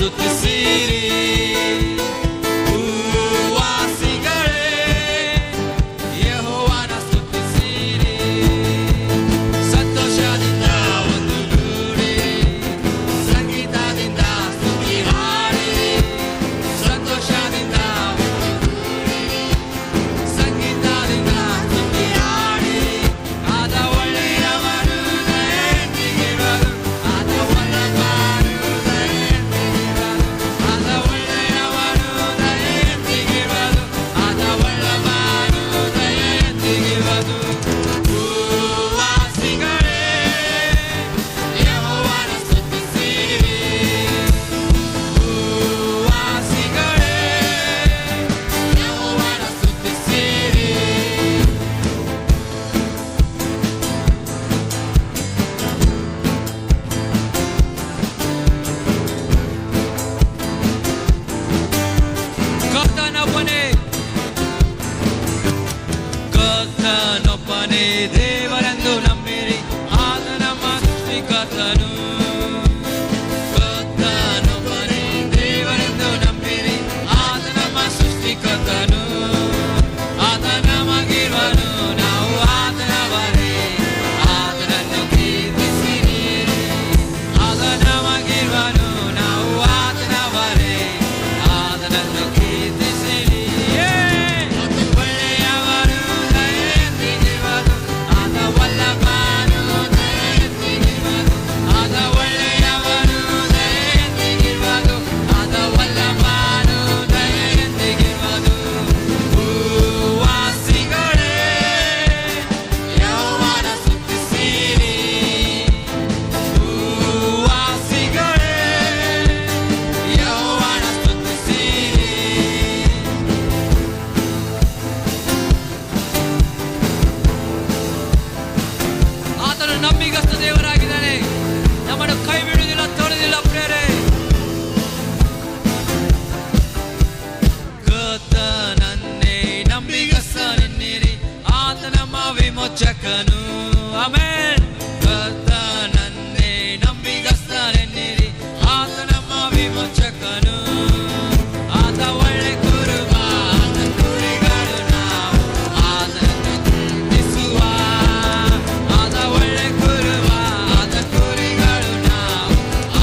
ಸ್ತುತಿಸಿರಿ. ಭೂವಾಸಿಗಳೇ ಯೆಹೋವನ ಸ್ತುತಿಸಿರಿ. ಸಂತೋಷದಿಂದ ಒಂದುಗೂಡಿ ಸಂಗೀತದಿಂದ ಸ್ತುತಿ ಹಾಡಿರಿ. ಸಂತೋಷದಿಂದ ಒಂದುಗೂಡಿ ಸಂಗೀತದಿಂದ ಸ್ತುತಿ ಹಾಡಿರಿ. ಆದ ಒಳ್ಳೆಯವನು ದಯೆಂದಿಗಿರುವನು. ಆದ ವಲ್ಲಭನು ದಯೆಂದಿಗಿರುವನು. ಆದ ಒಳ್ಳೆಯವನು ದಯೆಂದಿಗಿರುವನು. ಆದ ವಲ್ಲಭನು ದಯೆಂದಿಗಿರುವನು. ಭೂವಾಸಿಗಳೇ ಯೆಹೋವನ ಸ್ತುತಿಸಿರಿ. ಭೂವಾಸಿಗಳೇ ಯೆಹೋವನ ಸ್ತುತಿಸಿರಿ. ಕರ್ತನೊಬ್ಬನೇ ದೇವರೆಂದು ನಂಬಿರಿ. ಆತ ನಮ್ಮ ಸೃಷ್ಟಿಕರ್ತನು. ಕರ್ತನೊಬ್ಬನೇ ದೇವರೆಂದು ನಂಬಿರಿ. ಆತ ನಮ್ಮ ಸೃಷ್ಟಿಕರ್ತನು. ಆತ ನಮಗಿರುವನು. ನಾವು ಆತನವರೇ. ಆತನನ್ನು ಕೀರ್ತಿಸಿರಿ. ಆತ ನಮಗಿರುವನು. ನಾವು ಆತನವರೇ. ಆತನನ್ನು ಕೀರ್ತಿಸಿರಿ. ಆತ ಒಳ್ಳೆಯವನು ದಯೆಂದಿಗಿರುವನು. ಆತ ವಲ್ಲಭನು ದಯೆಂದಿಗಿರುವನು. ಆತ ಒಳ್ಳೆಯವನು ದಯೆಂದಿಗಿರುವನು. ಆತ ವಲ್ಲಭನು ದಯೆಂದಿಗಿರುವನು. ಭೂವಾಸಿಗಳೇ ಯೆಹೋವನ ಸ್ತುತಿಸಿರಿ. ಭೂವಾಸಿಗಳೇ ಯೆಹೋವನ ಸ್ತುತಿಸಿರಿ. ಆತನು ನಂಬಿಗಸ್ತ ದೇವರಾಗಿದ್ದಾನೆ. ನಮ್ಮನ್ನು ಕೈ ಬಿಡುವುದಿಲ್ಲ, ತೊರೆದಿಲ್ಲ ಪ್ರೇರೆ. ಕರ್ತನನ್ನೇ ನಂಬಿಗಸ್ತನೆನ್ನಿರಿ. ಆತ ನಮ್ಮ ವಿಮೋಚಕನು. ಆಮೆನ್. ಕರ್ತನನ್ನೇ ನಂಬಿಗಸ್ತನೆನ್ನಿರಿ. ಆತ ನಮ್ಮ ವಿಮೋಚಕನು. ಆತ ಒಳ್ಳೆ ಕುರುಬ. ಆತ ಕುರಿಗಳು ನಾವು ಆತನನ್ನು ಕೀರ್ತಿಸುವ. ಆತ ಒಳ್ಳೆ ಕುರುಬ. ಆತ ಕುರಿಗಳು ನಾವು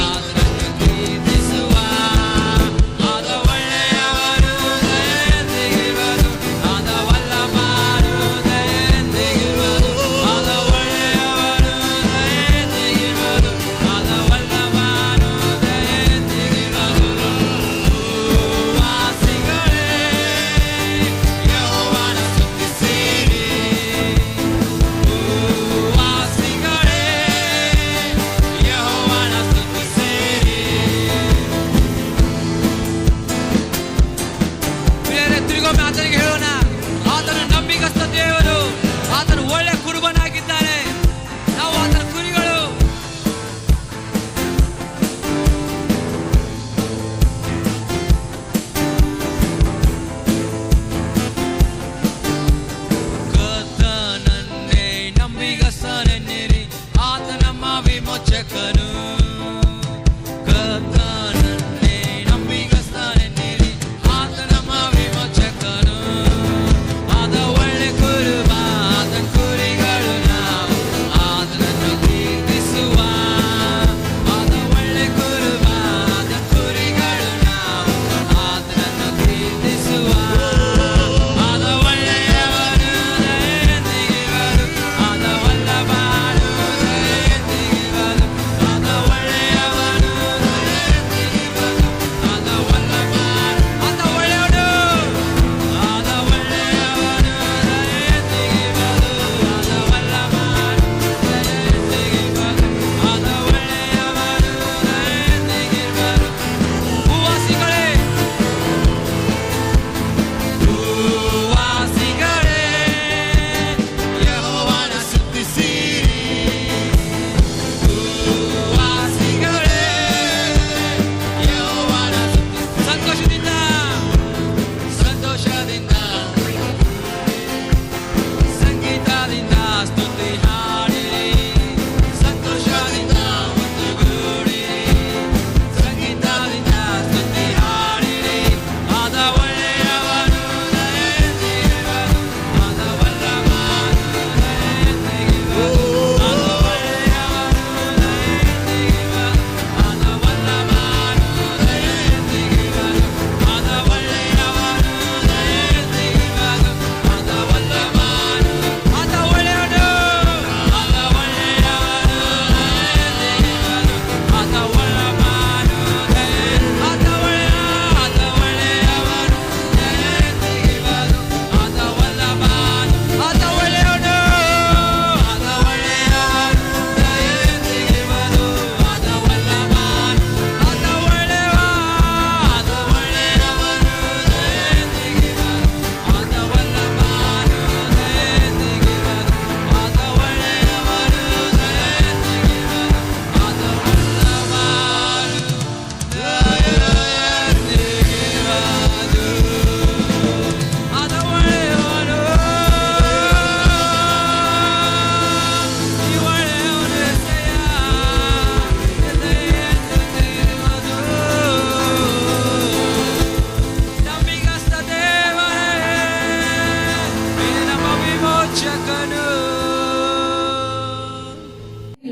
ಆತನನ್ನು ಕೀರ್ತಿಸುವ. ಆತ ಒಳ್ಳೆಯವನು ದಯೆಂದಿಗಿರುವನು. ಆತ ವಲ್ಲಭನು ದಯೆಂದಿಗಿರುವನು. ಆತ ಒಳ್ಳೆಯವನು ದಯೆಂದಿಗಿರುವನು. ಆತ ವಲ್ಲಭನು ದಯೆಂದಿಗಿರುವನು. ಭೂವಾಸಿಗಳೇ ಯೆಹೋವನ ಸ್ತುತಿಸಿರಿ. ಭೂವಾಸಿಗಳೇ ಯೆಹೋವನ ಸ್ತುತಿಸಿರಿ. ಪ್ರಿಯರೇ, ತಿರುಗೊಮ್ಮೆ ಆತನಿಗೆ ಹೇಳೋಣ. ಆತನು ನಂಬಿಗಸ್ತ ದೇವರು. ಆತನು ಒಳ್ಳೆ ಕುರುಬನಾಗಿದ್ದಾನೆ. ನಾವು ಆತನ ಕುರಿಗಳು. ಕರ್ತನನ್ನೇ ನಂಬಿಗಸ್ತನೆನ್ನಿರಿ. ಆತ ನಮ್ಮ ವಿಮೋಚಕನು. ಕರ್ತನನ್ನೇ ನಂಬಿಗಸ್ತನೆನ್ನಿರಿ. ಆತ ನಮ್ಮ ವಿಮೋಚಕನು. ಆತ ಒಳ್ಳೆ ಕುರುಬ. ಆತ ಕುರಿಗಳು ನಾವು ಆತನನ್ನು ಕೀರ್ತಿಸುವ. ಆತ ಒಳ್ಳೆ ಕುರುಬ. ಆತ ಕುರಿಗಳು ನಾವು ಆತನನ್ನು ಕೀರ್ತಿಸುವ. ಆತ ಒಳ್ಳೆಯವನು ದಯೆಂದಿಗಿರುವನು. ಆತ ವಲ್ಲಭನು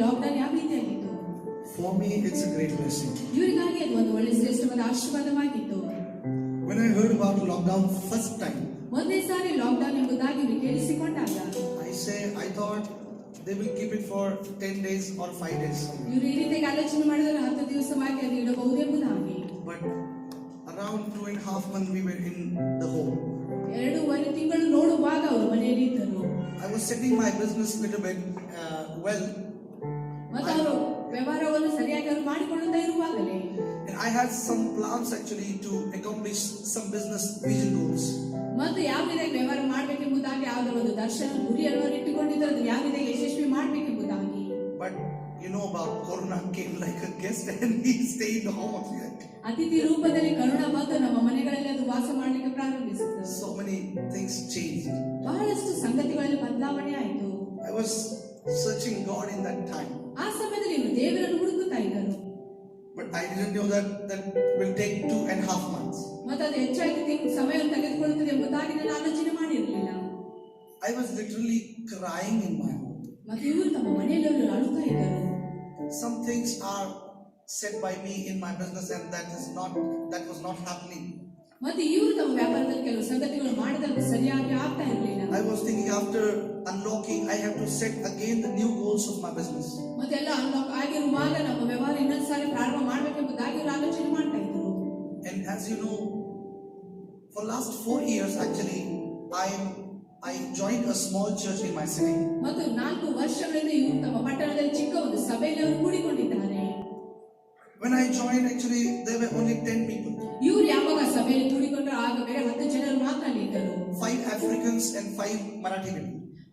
ಲಾಕ್ಡೌನ್ ಯಾವ ರೀತಿಯಾಗಿತ್ತು? For me, it's a great blessing. ಇವರಿಗಾಗಿ ಅದು ಒಂದು ಒಳ್ಳೆ ಶ್ರೇಷ್ಠವಾದ ಆಶೀರ್ವಾದವಾಗಿತ್ತು. When I heard about lockdown first time, ಮೊದಲನೇ ಸಾರಿ ಲಾಕ್ಡೌನ್ ಎಂಬುದಾಗಿ ಇವರು ಕೇಳಿಸಿಕೊಂಡಾಗ I thought they will keep it for 10 days or 5 days. ಇವರು ಈ ರೀತಿಯಾಗಿ ಆಲೋಚನೆ ಮಾಡಿದರೆ 10 ದಿವಸವಾಗಿ ಅದು ಇಡಬಹುದೆಂಬುದಾಗಿ. But around 2.5 months we were in the home. 2.5 ತಿಂಗಳು ನೋಡುವಾಗ ಅವರು ಮನೆಯಲ್ಲಿ ಇದ್ದರು. I was setting my business little bit well. ಮತ್ತು ಅವರು ವ್ಯವಹಾರವನ್ನು ಸರಿಯಾಗಿ ಅವರು ಮಾಡಿಕೊಳ್ಳುತ್ತಾ ಇರುವಾಗಲೇ And I had some plans actually to accomplish some business vision goals. ಮತ್ತು ಯಾವ ರೀತಿಯಾಗಿ ವ್ಯವಹಾರ ಮಾಡಬೇಕೆಂಬುದಾಗಿ ಯಾವುದೋ ಒಂದು ದರ್ಶನ ಗುರಿಯನ್ನು ಇಟ್ಟುಕೊಂಡಿದ್ದರು, ಅದು ಯಾವ ರೀತಿಯಾಗಿ ಯಶಸ್ವಿ ಮಾಡಬೇಕೆಂಬುದಾಗಿ. But you know about Corona came like a guest and he stayed home. ಅತಿಥಿ ರೂಪದಲ್ಲಿ ಕರೋನಾ ಬಂದು ನಮ್ಮ ಮನೆಗಳಲ್ಲಿ ಅದು ವಾಸ ಮಾಡಲಿಕ್ಕೆ ಪ್ರಾರಂಭಿಸಿತು. So many things changed. ಬಹಳಷ್ಟು ಸಂಗತಿಗಳಲ್ಲಿ ಬದಲಾವಣೆ ಆಯಿತು. I was searching God in that time. ಆ ಸಮಯದಲ್ಲಿ ಇವರು ದೇವರನ್ನು ಹುಡುಕುತ್ತಾ ಇದ್ದರು. But I didn't know that will take 2.5 months. ಮತ್ತು ಅದು ಹೆಚ್ಚಾಗಿ ಸಮಯವನ್ನು ತೆಗೆದುಕೊಳ್ಳುತ್ತದೆ ಎಂಬುದಾಗಿ ನಾನು ಆಲೋಚನೆ ಮಾಡಿರಲಿಲ್ಲ. I was literally crying in my home. ಮತ್ತು ಇವರು ತಮ್ಮ ಮನೆಯಲ್ಲಿ ಅವರು ಅಳುತ್ತಾ ಇದ್ದರು. Some things are said by me in my business and that was not happening. ಮತ್ತು ಇವರು ತಮ್ಮ ವ್ಯಾಪಾರದಲ್ಲಿ ಕೆಲವು ಸಂಗತಿಗಳು ಮಾಡಿದರೆ ಸರಿಯಾಗಿ ಆಗ್ತಾ ಇರಲಿಲ್ಲ. I was thinking after unlocking I have to set again the new goals of my business. ಮತ್ತೆ ಎಲ್ಲ ಅನ್ಲಾಕ್ ಆಗಿರುವಾಗ ನಮ್ಮ ವ್ಯವಹಾರ ಇನ್ನೊಂದು ಸಾರಿ ಪ್ರಾರಂಭ ಮಾಡಬೇಕೆಂಬುದಾಗಿ ಇವರು ಆಲೋಚನೆ ಮಾಡ್ತಾ ಇದ್ದರು. And as you know, for last 4 years actually I joined a small church in my city. ಮತ್ತು 4 ವರ್ಷಗಳಿಂದ ಇವರು ತಮ್ಮ ಪಟ್ಟಣದಲ್ಲಿ ಚಿಕ್ಕ ಒಂದು ಸಭೆಯಲ್ಲಿ ಅವರು ಕೂಡಿಕೊಂಡಿದ್ದಾರೆ. When I joined actually there were only 10 people. ಇವರು ಯಾವಾಗ ಸಭೆಯಲ್ಲಿ ಕೂಡಿಕೊಂಡರು ಆಗ ಬೇರೆ 10 ಜನರು ಮಾತ್ರ ಇದ್ದರು. 5 Africans and 5 Marathi people.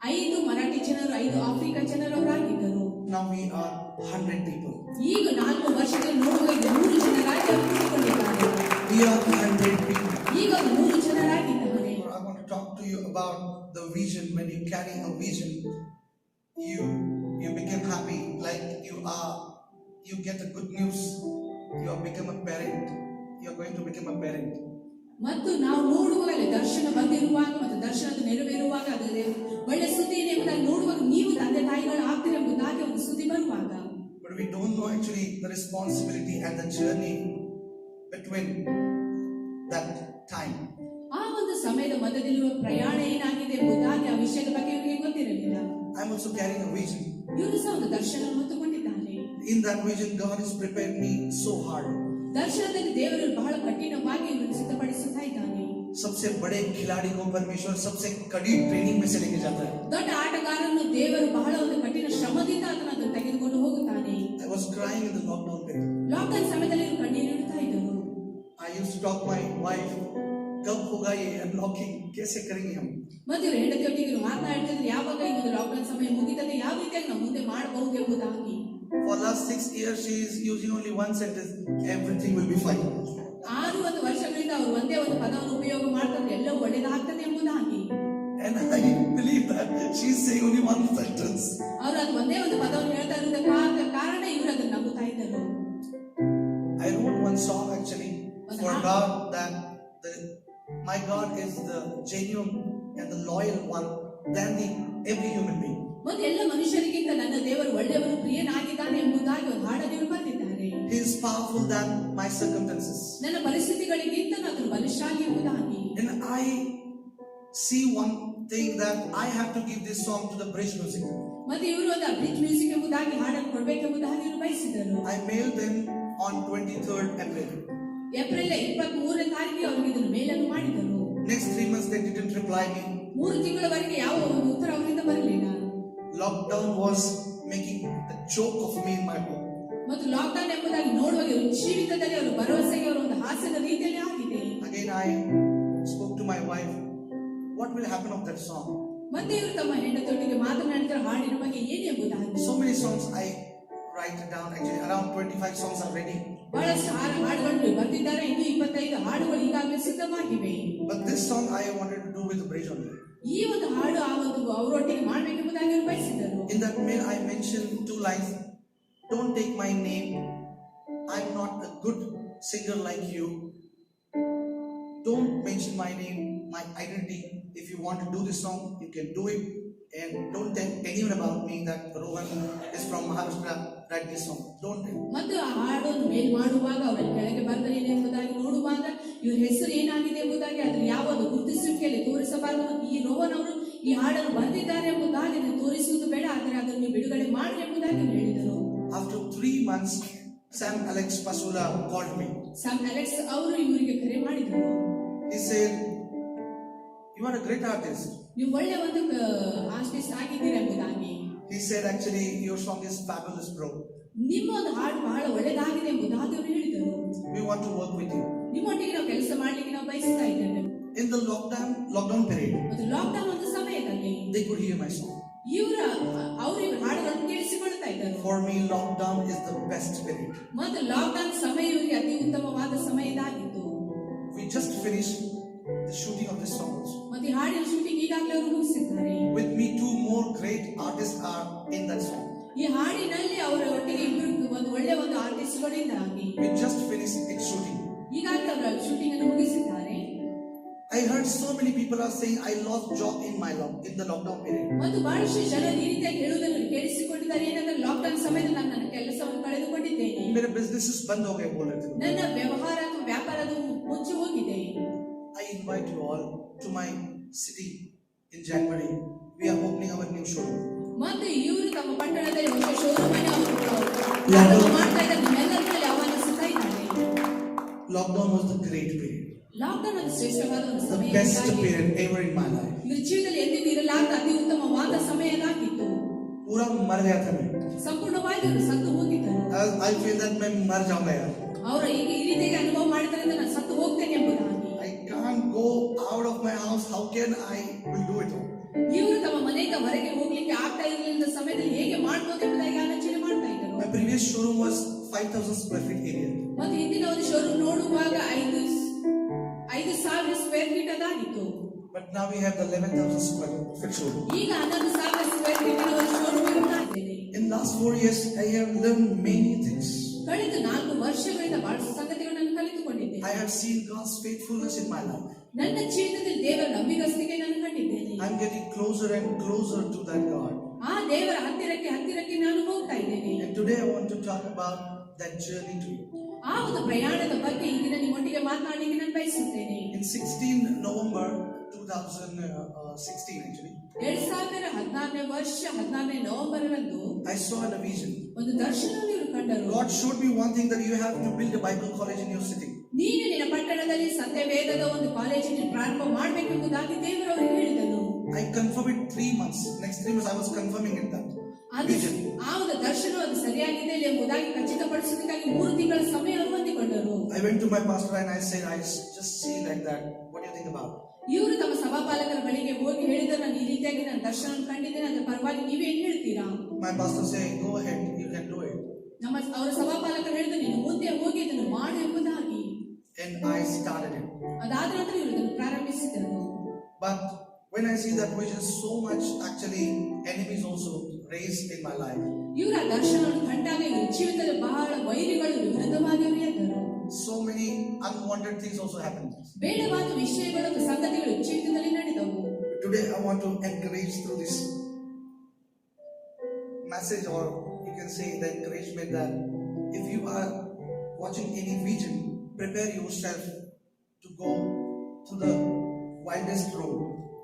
5 Marathi ಜನರು 5 Africa ಜನರವರಾಗಿದ್ದರು. Now we are 100 people. ಈಗ 4 ವರ್ಷಗಳಲ್ಲಿ ನೋಡುವಾಗ 100 ಜನರಾಗಿ ಕೂಡಿಕೊಂಡಿದ್ದಾರೆ. We are 100 people. ಈಗ 100 ಜನರಾಗಿದ್ದಾರೆ. I want to talk to you about the vision. When you carry a vision, you become happy, like you get a good news. You have become a parent. You are going to become a parent. ಮತ್ತು ನಾವು ನೋಡುವಾಗ ದರ್ಶನ ಬಂದಿರುವಾಗ ಮತ್ತು ದರ್ಶನದ ನೆರವೇರುವಾಗ ಅದರಲ್ಲಿ ಒಳ್ಳೆ ಸುದ್ದಿ ಇದೆ ಎಂಬುದಾಗಿ ನೋಡುವಾಗ ನೀವು ತಂದೆ ತಾಯಿಗಳು ಆಗ್ತೀರಿ ಎಂಬುದಾಗಿ ಒಂದು ಸುದ್ದಿ ಬರುವಾಗ. But we don't know actually the responsibility and the journey between that time. ಆ ಒಂದು ಸಮಯದ ಮಧ್ಯದಲ್ಲಿರುವ ಪ್ರಯಾಣ ಏನಾಗಿದೆ ಎಂಬುದಾಗಿ ಆ ವಿಷಯದ ಬಗ್ಗೆ ಇವರಿಗೆ ಗೊತ್ತಿರಲಿಲ್ಲ. I am also carrying a vision. ಇವರು ಸಹ ಒಂದು ದರ್ಶನ ಹೊತ್ತುಕೊಂಡಿದ್ದಾರೆ. In that vision God has prepared me so hard. ದರ್ಶನದಲ್ಲಿ ದೇವರು ಬಹಳ ಕಠಿಣವಾಗಿ ಇವರನ್ನು ಸಿದ್ಧಪಡಿಸುತ್ತಾ ಇದ್ದಾನೆ. सबसे बड़े खिलाड़ी को परमेश्वर सबसे कड़ी ट्रेनिंग में से लेके जाता है. ದೊಡ್ಡ ಆಟಗಾರರನ್ನು ದೇವರು ಬಹಳ ಒಂದು ಕಠಿಣ ಶ್ರಮದಿಂದ ಅದನ್ನು ತೆಗೆದುಕೊಂಡು ಹೋಗುತ್ತಾನೆ. I was crying in the lockdown period. Lockdown ಸಮಯದಲ್ಲಿ ಇವರು ಕಣ್ಣೀರು ಇಡುತ್ತಾ ಇದ್ದರು. I used to talk my wife, कब होगा ये अनलॉकिंग, कैसे करेंगे हम? ಮತ್ತೆ ಇವರು ಹೆಂಡತಿಯೊಟ್ಟಿಗೆ ಮಾತನಾಡ್ತಿದ್ರು, ಯಾವಾಗ ಈ ಒಂದು ಲಾಕ್ಡೌನ್ ಸಮಯ ಮುಗಿತದೆ, ಯಾವ ರೀತಿಯಾಗಿ ನಾವು ಮುಂದೆ ಮಾಡಬಹುದು ಎಂಬುದಾಗಿ. For last 6 years she is using only one sentence, everything will be fine. 6 ವರ್ಷಗಳಿಂದ ಅವರು ಒಂದೇ ಒಂದು ಪದವನ್ನು ಉಪಯೋಗ ಮಾಡ್ತಾರೆ, ಎಲ್ಲವೂ ಒಳ್ಳೆಯದಾಗ್ತದೆ ಎಂಬುದಾಗಿ. And I believe that she is saying only one sentence. ಅವರು ಅದು ಒಂದೇ ಒಂದು ಪದವನ್ನು ಹೇಳ್ತಾ ಇರುವುದಕ್ಕೆ ಕಾರಣ ಇವರು ಅದನ್ನು ನಂಬುತ್ತಾ ಇದ್ದರು. I wrote one song actually for God that my God is the genuine and the loyal one than every human being. ಮತ್ತು ಎಲ್ಲ ಮನುಷ್ಯರಿಗಿಂತ ನನ್ನ ದೇವರು ಒಳ್ಳೆಯವರು, ಪ್ರಿಯನಾಗಿದ್ದಾನೆ ಎಂಬುದಾಗಿ ಒಂದು ಹಾಡನ್ನು ಇವರು ಬರೆದಿದ್ದಾರೆ. He is powerful than my circumstances. ನನ್ನ ಪರಿಸ್ಥಿತಿಗಳಿಗಿಂತ ನಾನು ಬಲಶಾಲಿ ಎಂಬುದಾಗಿ. And I see one thing that I have to give this song to the bridge music. ಮತ್ತೆ ಇವರು ಒಂದು ಬ್ರಿಡ್ಜ್ ಮ್ಯೂಸಿಕ್ ಎಂಬುದಾಗಿ ಹಾಡನ್ನು ಕೊಡಬೇಕೆಂಬುದಾಗಿ ಇವರು ಬಯಸಿದರು. I mailed them on 23rd April. April 23ನೇ ತಾರೀಕಿಗೆ ಅವರಿಗೆ ಇದನ್ನು ಮೇಲನ್ನು ಮಾಡಿದರು. Next 3 months they didn't reply me. 3 ತಿಂಗಳವರೆಗೆ ಯಾವ ಒಂದು ಉತ್ತರ ಅವರಿಂದ ಬರಲಿಲ್ಲ. Lockdown was making a joke of me in my home. ಮತ್ತು ಲಾಕ್ಡೌನ್ ಎಂಬುದಾಗಿ ನೋಡುವಾಗ ಇವರು ಜೀವಿತದಲ್ಲಿ ಅವರು ಭರವಸೆಗೆ ಅವರು ಒಂದು ಹಾಸ್ಯದ ರೀತಿಯಲ್ಲಿ ಆಗಿದೆ. Again I spoke to my wife, what will happen of that song? ಮತ್ತೆ ಇವರು ತಮ್ಮ ಹೆಂಡತಿಯೊಟ್ಟಿಗೆ ಮಾತನಾಡಿದರೆ ಹಾಡಿನ ಬಗ್ಗೆ ಏನು ಎಂಬುದಾಗಿ. So many songs I write it down. Actually around 25 songs are ready. ಬಹಳಷ್ಟು ಹಾಡುಗಳನ್ನು ಬರೆದಿದ್ದಾರೆ. ಇನ್ನು 25 ಹಾಡುಗಳು ಈಗಾಗಲೇ ಸಿದ್ಧವಾಗಿವೆ. But this song I wanted to do with the bridge only. ಈ ಒಂದು ಹಾಡು ಆ ಒಂದು ಅವರೊಟ್ಟಿಗೆ ಮಾಡಬೇಕೆಂಬುದಾಗಿ ಅವರು ಬಯಸಿದರು. In that mail I mentioned 2 lines. Don't take my name. I'm not a good singer like you. Don't mention my name, my identity. If you want to do this song, you can do it. And don't tell anyone about me that Rohan is from Maharashtra, write this song. Don't tell. ಮತ್ತು ಆ ಹಾಡನ್ನು ಮೇಲ್ ಮಾಡುವಾಗ ಅವರಲ್ಲಿ ಕೆಳಗೆ ಬರೆದರೇನು ಎಂಬುದಾಗಿ ನೋಡುವಾಗ ಇವ್ರ ಹೆಸರು ಏನಾಗಿದೆ ಎಂಬುದಾಗಿ ಅದ್ರ ಯಾವ ಒಂದು ಗುರುತಿಸುವಿಕೆಯಲ್ಲಿ ತೋರಿಸಬಾರದು. ಮತ್ತು ಈ ರೋಹನ್ ಅವರು ಈ ಹಾಡನ್ನು ಬರೆದಿದ್ದಾರೆ ಎಂಬುದಾಗಿ ಅದನ್ನು ತೋರಿಸುವುದು ಬೇಡ, ಆದರೆ ಅದನ್ನು ನೀವು ಬಿಡುಗಡೆ ಮಾಡಿ ಎಂಬುದಾಗಿ ಹೇಳಿದರು. After 3 months, Sam Alex Pasula called me. Sam Alex ಅವರು ಇವರಿಗೆ ಕರೆ ಮಾಡಿದರು. He said, "You are a great artist." ನೀವು ಒಳ್ಳೆ ಒಂದು ಆರ್ಟಿಸ್ಟ್ ಆಗಿದ್ದೀರಾ ಎಂಬುದಾಗಿ. He said, "Actually, your song is fabulous, bro. ನಿಮ್ಮ ಒಂದು ಹಾಡು ಬಹಳ ಒಳ್ಳೆದಾಗಿದೆ ಎಂಬುದಾಗಿ ಅವರು ಹೇಳಿದರು. We want to work with you." ನಿಮ್ಮೊಟ್ಟಿಗೆ ನಾವು ಕೆಲಸ ಮಾಡ್ಲಿಕ್ಕೆ ನಾವು ಬಯಸ್ತಾ ಇದ್ದೇವೆ. In the lockdown period, ಮತ್ತು ಲಾಕ್ಡೌನ್ ಒಂದು ಸಮಯದಲ್ಲಿ they could hear my song. ಅವರು ಇವ್ರ ಹಾಡುಗಳನ್ನು ಕೇಳಿಸಿಕೊಳ್ತಾ ಇದ್ದರು. For me, lockdown is the best period. ಮತ್ತು ಲಾಕ್ಡೌನ್ ಸಮಯ ಇವರಿಗೆ ಅತಿ ಉತ್ತಮವಾದ ಸಮಯ ಇದಾಗಿತ್ತು. We just finished the shooting of this song. ಮತ್ತು ಈ ಹಾಡಿನ ಶೂಟಿಂಗ್ ಈಗಾಗಲೇ ಅವರು ಮುಗಿಸಿದ್ದಾರೆ. With me, 2 more great artists are in that song. ಈ ಹಾಡಿನಲ್ಲಿ ಅವರ ಒಟ್ಟಿಗೆ ಇಬ್ಬರು ಒಂದು ಒಳ್ಳೆ ಒಂದು ಆರ್ಟಿಸ್ಟ್ಗಳಿಂದಾಗಿ We just finished its shooting. ಈಗಾಗಲೇ ಅವರ ಶೂಟಿಂಗ್ ಅನ್ನು ಮುಗಿಸಿದ್ದಾರೆ. I heard so many people are saying, "I lost job in the lockdown period." ಮತ್ತು ಬಹಳಷ್ಟು ಜನರು ಈ ರೀತಿಯಾಗಿ ಹೇಳುವುದನ್ನು ಕೇಳಿಸಿಕೊಂಡಿದ್ದಾರೆ. ಏನಂದ್ರೆ ಲಾಕ್ಡೌನ್ ಸಮಯದಲ್ಲಿ ನಾನು ನನ್ನ ಕೆಲಸವನ್ನು ಕಳೆದುಕೊಂಡಿದ್ದೇನೆ, मेरे businesses बंद हो गए बोल रहे थे. ನನ್ನ ವ್ಯವಹಾರ ಅಥವಾ ವ್ಯಾಪಾರದ ಮುಚ್ಚಿ ಹೋಗಿದೆ. I invite you all to my city in January. We are opening our new showroom. ಮತ್ತು ಇವರು ತಮ್ಮ ಪಟ್ಟಣದಲ್ಲಿ ಹೊಸ ಶೋರೂಮ್ ಅನ್ನು ಮಾಡ್ತಾ ಇದ್ದಾರೆ. ನಿಮ್ಮೆಲ್ಲರಲ್ಲಿ ಆಹ್ವಾನಿಸುತ್ತಾ ಇದ್ದಾರೆ. Lockdown was the great period. Lockdown ಒಂದು ಶ್ರೇಷ್ಠವಾದ ಒಂದು The ಸಮಯ, best period ever in my life. ಇವ್ರ ಜೀವನದಲ್ಲಿ ಎಂದಿಗೂ ಇರಲಾರದ ಅತಿ ಉತ್ತಮವಾದ ಸಮಯದಾಗಿತ್ತು. पूरा मर गया था मैं. ಸಂಪೂರ್ಣವಾಗಿ ಇವರು ಸತ್ತು ಹೋಗಿದ್ದರು. I feel that मैं मर जाऊंगा यार. ಅವರು ಈಗ ಈ ರೀತಿಯಾಗಿ ಅನುಭವ ಮಾಡಿದ್ರಿಂದ ನಾನು ಸತ್ತು ಹೋಗ್ತೇನೆ ಎಂಬುದಾಗಿ. I can't go out of my house. How can I will do it? ಇವರು ತಮ್ಮ ಮನೆಯಿಂದ ಹೊರಗೆ ಹೋಗ್ಲಿಕ್ಕೆ ಆಗ್ತಾ ಇರಲಿಲ್ಲ ಸಮಯದಲ್ಲಿ ಹೇಗೆ ಮಾಡ್ಬೋದು ಎಂಬುದಾಗಿ ಆಲೋಚನೆ ಮಾಡ್ತಾ ಇದ್ದರು. My previous showroom was 5,000 square feet area. ಮತ್ತು ಹಿಂದಿನ ಒಂದು ಶೋರೂಮ್ ನೋಡುವಾಗ 5,000 ಸ್ಕ್ವೇರ್ ಫೀಟ್ ಅದಾಗಿತ್ತು. But now we have the 11,000 square feet showroom. ಈಗ 11,000 ಸ್ಕ್ವೇರ್ ಫೀಟ್ ಒಂದು ಶೋರೂಮ್ ಇರುತ್ತಾ ಇದೆ. In last 4 years, I have learned many things. ಕಳೆದ 4 ವರ್ಷಗಳಿಂದ ಬಹಳಷ್ಟು ಸಂಗತಿಗಳನ್ನು ಕಲಿತುಕೊಂಡಿದ್ದೇನೆ. I have seen God's faithfulness in my life. ನನ್ನ ಜೀವಿತದಲ್ಲಿ ದೇವರ ನಂಬಿಗಸ್ತಿಕೆ ನಾನು ಕಂಡಿದ್ದೇನೆ. I'm getting closer and closer to that God. ಆ ದೇವರ ಹತ್ತಿರಕ್ಕೆ ನಾನು ಹೋಗ್ತಾ ಇದ್ದೇನೆ. And today I want to talk about that journey to you. ಆ ಒಂದು ಪ್ರಯಾಣದ ಬಗ್ಗೆ ಈಗ ನಿಮ್ಮೊಟ್ಟಿಗೆ ಮಾತನಾಡಲಿಕ್ಕೆ ನಾನು ಬಯಸುತ್ತೇನೆ. In 16 November 2016 actually, 2016ನೇ ವರ್ಷ 14ನೇ ನವೆಂಬರ್ ರಂದು I saw in a vision. ಒಂದು ದರ್ಶನವನ್ನು ಇವರು ಕಂಡರು. God showed me one thing, that you have to build a Bible college in your city. ನೀನು ನಿನ್ನ ಪಟ್ಟಣದಲ್ಲಿ ಸತ್ಯವೇದದ ಒಂದು ಕಾಲೇಜನ್ನು ಪ್ರಾರಂಭ ಮಾಡಬೇಕೆಂಬುದಾಗಿ ದೇವರು ಅವರಿಗೆ ಹೇಳಿದನು. I confirmed it 3 months. Next 3 months I was confirming it that vision. ಆ ಒಂದು ದರ್ಶನ ಅದು ಸರಿಯಾಗಿದೆ ಎಂಬುದಾಗಿ ಖಚಿತಪಡಿಸೋದಕ್ಕಾಗಿ 3 ತಿಂಗಳ ಸಮಯ ಅವರು ಹೊಂದಿಕೊಂಡರು. I went to my pastor and I said, "I just see like that. What do you think about?" ಇವರು ತಮ್ಮ ಸಭಾಪಾಲಕರ ಬಳಿಗೆ ಹೋಗಿ ಹೇಳಿದರು, ನಾನು ಈ ರೀತಿಯಾಗಿ ನಾನು ದರ್ಶನ ಕಂಡಿದ್ದೇನೆ, ಅದರ ಪರವಾಗಿ ನೀವೇನು ಹೇಳ್ತೀರಾ? My pastor said, "Go ahead, you can do it." ಅವರ ಸಭಾಪಾಲಕರು ಹೇಳಿದರು, ನೀನು ಮುಂದೆ ಹೋಗಿ ಇದನ್ನು ಮಾಡು ಎಂಬುದಾಗಿ. And I started it. ಅದಾದ ನಂತರ ಇವರು ಇದನ್ನು ಪ್ರಾರಂಭಿಸಿದರು. But when I see that vision, so much actually enemies also raised in my life. ಇವರ ದರ್ಶನವನ್ನು ಕಂಡಾಗ ಇವರ ಜೀವಿತದಲ್ಲಿ ಬಹಳ ವೈರಿಗಳು ವಿರುದ್ಧವಾಗಿ ಅವರು ಎದ್ದರು. So many unwanted things also happened. ಬೇಡವಾದ ವಿಷಯಗಳು ಸಂಗತಿಗಳು ಜೀವಿತದಲ್ಲಿ ನಡೆದವು. Today I want to encourage through this message, or you can say the encouragement, that if you are watching any vision, prepare yourself to go to the wildest road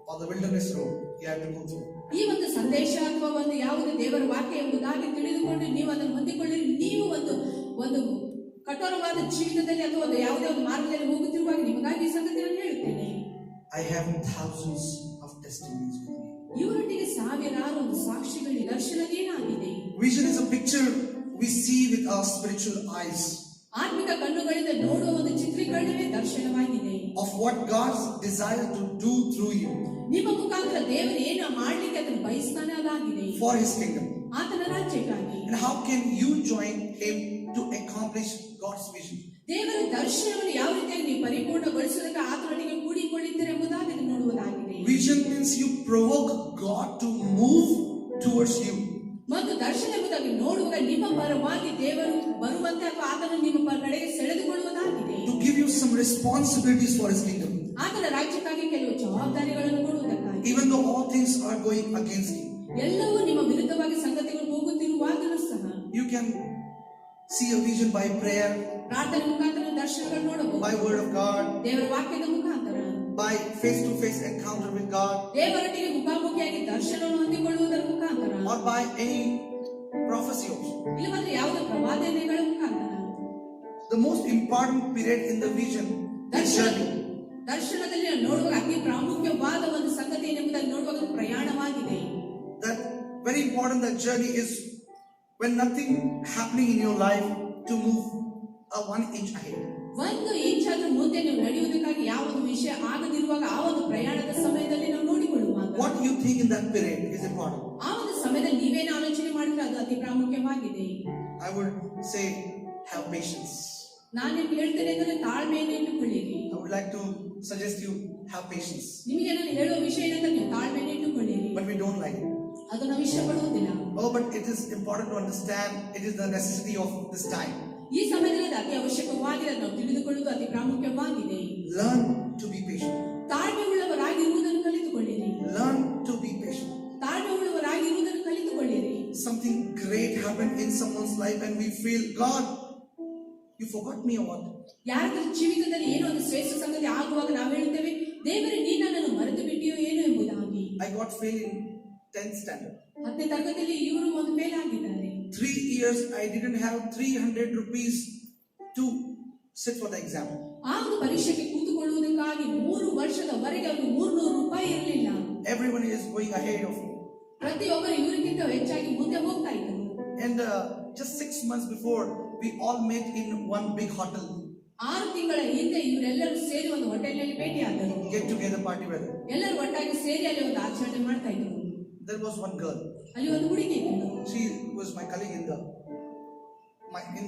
or the wilderness road you have to go through. ಈ ಒಂದು ಸಂದೇಶ ಅಥವಾ ಒಂದು ಯಾವುದೇ ದೇವರ ವಾಕ್ಯ ಎಂಬುದಾಗಿ ತಿಳಿದುಕೊಂಡು ನೀವು ಅದನ್ನು ಹೊಂದಿಕೊಳ್ಳಿರಿ. ನೀವು ಒಂದು ಕಠೋರವಾದ ಜೀವಿತದಲ್ಲಿ ಅಥವಾ ಒಂದು ಯಾವುದೇ ಒಂದು ಮಾರ್ಗದಲ್ಲಿ ಹೋಗುತ್ತಿರುವಾಗ ನಿಮಗಾಗಿ ಈ ಸಂಗತಿಯನ್ನು ಹೇಳುತ್ತೇನೆ. I have thousands of testimonies with me. ಇವರೊಟ್ಟಿಗೆ ಸಾವಿರಾರು ಒಂದು ಸಾಕ್ಷಿಗಳ ನಿದರ್ಶನವೇನಾಗಿದೆ. Vision is a picture we see with our spiritual eyes ಆತ್ಮಿಕ ಕಣ್ಣುಗಳಿಂದ ನೋಡುವ ಒಂದು ಚಿತ್ರೀಕರಣವೇ ದರ್ಶನವಾಗಿದೆ. of what God desires to do through you ನಿಮ್ಮ ಮುಖಾಂತರ ದೇವರು ಏನು ಮಾಡಲಿಕ್ಕೆ ಅದನ್ನು ಬಯಸ್ತಾನೆ ಅದಾಗಿದೆ. for His kingdom. ಆತನ ರಾಜ್ಯಕ್ಕಾಗಿ. And how can you join Him to accomplish God's vision? ದೇವರ ದರ್ಶನವನ್ನು ಯಾವ ರೀತಿಯಾಗಿ ನೀವು ಪರಿಪೂರ್ಣಗೊಳಿಸುವುದಕ್ಕೆ ಆತನೊಟ್ಟಿಗೆ ಕೂಡಿಕೊಳ್ಳುತ್ತೀರಿ ಎಂಬುದಾಗಿ ಅದನ್ನು ನೋಡುವುದಾಗಿದೆ. Vision means you provoke God to move towards you. ಮತ್ತು ದರ್ಶನ ಎಂಬುದಾಗಿ ನೋಡುವಾಗ ನಿಮ್ಮ ಪರವಾಗಿ ದೇವರು ಬರುವಂತೆ ಅಥವಾ ಆತನು ನಿಮ್ಮ ಕಡೆಗೆ ಸೆಳೆದುಕೊಳ್ಳುವುದಾಗಿದೆ. To give you some responsibilities for His kingdom. ಆತನ ರಾಜ್ಯಕ್ಕಾಗಿ ಕೆಲವು ಜವಾಬ್ದಾರಿಗಳನ್ನು ಕೊಡುವುದಕ್ಕಾಗಿ. even though all things are going against you, ಎಲ್ಲವೂ ನಿಮ್ಮ ವಿರುದ್ಧವಾಗಿ ಸಂಗತಿಗಳು ಹೋಗುತ್ತಿರುವಾಗಲೂ ಸಹ you can see a vision by prayer, ಪ್ರಾರ್ಥನೆ ಮುಖಾಂತರ ದರ್ಶನಗಳು ನೋಡಬಹುದು, by word of God, ದೇವರ ವಾಕ್ಯದ ಮುಖಾಂತರ, by face-to-face encounter with God, ದೇವರೊಟ್ಟಿಗೆ ಮುಖಾಮುಖಿಯಾಗಿ ದರ್ಶನವನ್ನು ಹೊಂದಿಕೊಳ್ಳುವುದರ ಮುಖಾಂತರ, or by any prophecy also. ಇಲ್ಲವಾದ್ರೆ ಯಾವುದೇ ಪ್ರವಾದನೆಗಳ ಮುಖಾಂತರ. The most important period in the vision is journey. ದರ್ಶನದಲ್ಲಿ ನೋಡುವಾಗ ಅತಿ ಪ್ರಾಮುಖ್ಯವಾದ ಒಂದು ಸಂಗತಿ ಏನೆಂಬುದಾಗಿ ನೋಡುವಾಗ ಪ್ರಯಾಣವಾಗಿದೆ. That very important, that journey is when nothing happening in your life to move a 1 inch ahead. ಒಂದು inch ಆದ್ರೂ ಮುಂದೆ ನೀವು ನಡೆಯುವುದಕ್ಕಾಗಿ ಯಾವ ಒಂದು ವಿಷಯ ಆಗದಿರುವಾಗ ಆ ಒಂದು ಪ್ರಯಾಣದ ಸಮಯದಲ್ಲಿ ನಾವು ನೋಡಿಕೊಳ್ಳುವಾಗ What you think in that period is important. ಆ ಒಂದು ಸಮಯದಲ್ಲಿ ನೀವೇನು ಆಲೋಚನೆ ಮಾಡಿದ್ರೆ ಅದು ಅತಿ ಪ್ರಾಮುಖ್ಯವಾಗಿದೆ. I would say have patience. ನಾನು ನಿಮ್ಗೆ ಹೇಳ್ತೇನೆ ಅಂದ್ರೆ ತಾಳ್ಮೆಯನ್ನು ಇಟ್ಟುಕೊಳ್ಳಿರಿ. I would like to suggest you have patience. ನಿಮಗೆ ನಾನು ಹೇಳುವ ವಿಷಯ ಏನಂದ್ರೆ ನೀವು ತಾಳ್ಮೆಯನ್ನು ಇಟ್ಟುಕೊಳ್ಳಿರಿ. But we don't like it. ಅದು ನಾವು ಇಷ್ಟಪಡುವುದಿಲ್ಲ. Oh, but it is important to understand it is the necessity of this time. ಈ ಸಮಯದಲ್ಲಿ ಅದು ಅತಿ ಅವಶ್ಯಕವಾಗಿದೆ, ನಾವು ತಿಳಿದುಕೊಳ್ಳುವುದು ಅತಿ ಪ್ರಾಮುಖ್ಯವಾಗಿದೆ. Learn to be patient. ತಾಳ್ಮೆ ಉಳ್ಳವರಾಗಿರುವುದನ್ನು ಕಲಿತುಕೊಳ್ಳಿರಿ. Learn to be patient. ತಾಳ್ಮೆ ಉಳ್ಳವರಾಗಿರುವುದನ್ನು ಕಲಿತುಕೊಳ್ಳಿರಿ. Something great happened in someone's life and we feel, God, you forgot me or what? ಯಾರ ಜೀವಿತದಲ್ಲಿ ಏನೋ ಒಂದು ಶ್ರೇಷ್ಠ ಸಂಗತಿ ಆಗುವಾಗ ನಾವು ಹೇಳ್ತೇವೆ, ದೇವರೇ ನೀ ನನ್ನನ್ನು ಮರೆತು ಬಿಟ್ಟಿಯೋ ಏನು ಎಂಬುದಾಗಿ. I got failed in 10th standard. 10ನೇ ತರಗತಿಯಲ್ಲಿ ಇವರು ಒಂದು ಫೇಲ್ ಆಗಿದ್ದಾರೆ. 3 years I didn't have 300 rupees to sit for the exam. ಆ ಒಂದು ಪರೀಕ್ಷೆಗೆ ಕೂತುಕೊಳ್ಳುವುದಕ್ಕಾಗಿ 3 ವರ್ಷದವರೆಗೆ ಅವರಿಗೆ 300 ರೂಪಾಯಿ ಇರಲಿಲ್ಲ. Everyone is going ahead of me. ಪ್ರತಿಯೊಬ್ಬರು ಇವರಿಗಿಂತ ಹೆಚ್ಚಾಗಿ ಮುಂದೆ ಹೋಗ್ತಾ ಇದ್ದರು. And just 6 months before, we all met in one big hotel. 6 ತಿಂಗಳ ಹಿಂದೆ ಇವರೆಲ್ಲರೂ ಸೇರಿ ಒಂದು ಹೋಟೆಲ್ನಲ್ಲಿ ಭೇಟಿಯಾದರು. Get together party weather. ಎಲ್ಲರೂ ಒಟ್ಟಾಗಿ ಸೇರಿ ಅಲ್ಲಿ ಒಂದು ಆಚರಣೆ ಮಾಡ್ತಾ ಇದ್ರು. There was one girl. ಅಲ್ಲಿ ಒಂದು ಹುಡುಗಿ ಇದ್ದಳು. She was my colleague in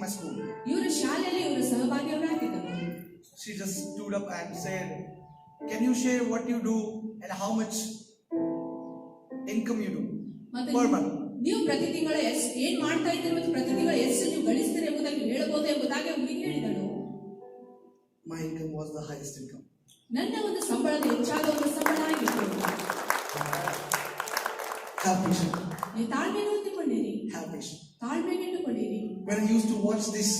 my school. ಇವರ ಶಾಲೆಯಲ್ಲಿ ಇವರು ಸಹಭಾಗಿಯವರಾಗಿದ್ದರು. She just stood up and said, "Can you share what you do and how much income you do per month?" ನೀವು ಪ್ರತಿ ತಿಂಗಳ ಏನ್ ಮಾಡ್ತಾ ಇದ್ದೀರಿ ಮತ್ತು ಪ್ರತಿ ತಿಂಗಳ ಎಷ್ಟು ನೀವು ಗಳಿಸ್ತೀರಿ ಎಂಬುದಾಗಿ ಹೇಳಬಹುದು ಎಂಬುದಾಗಿ ಹುಡುಗಿ ಹೇಳಿದಳು. My income was the highest income. ನನ್ನ ಒಂದು ಸಂಬಳದ ಹೆಚ್ಚಾದ ಒಂದು ಸಂಬಳ ಆಗಿತ್ತು. Have patience. ನೀವು ತಾಳ್ಮೆಯನ್ನು ಹೊಂದಿಕೊಂಡಿರಿ. Have patience. ತಾಳ್ಮೆಯನ್ನು ಇಟ್ಟುಕೊಂಡಿರಿ. When I used to watch this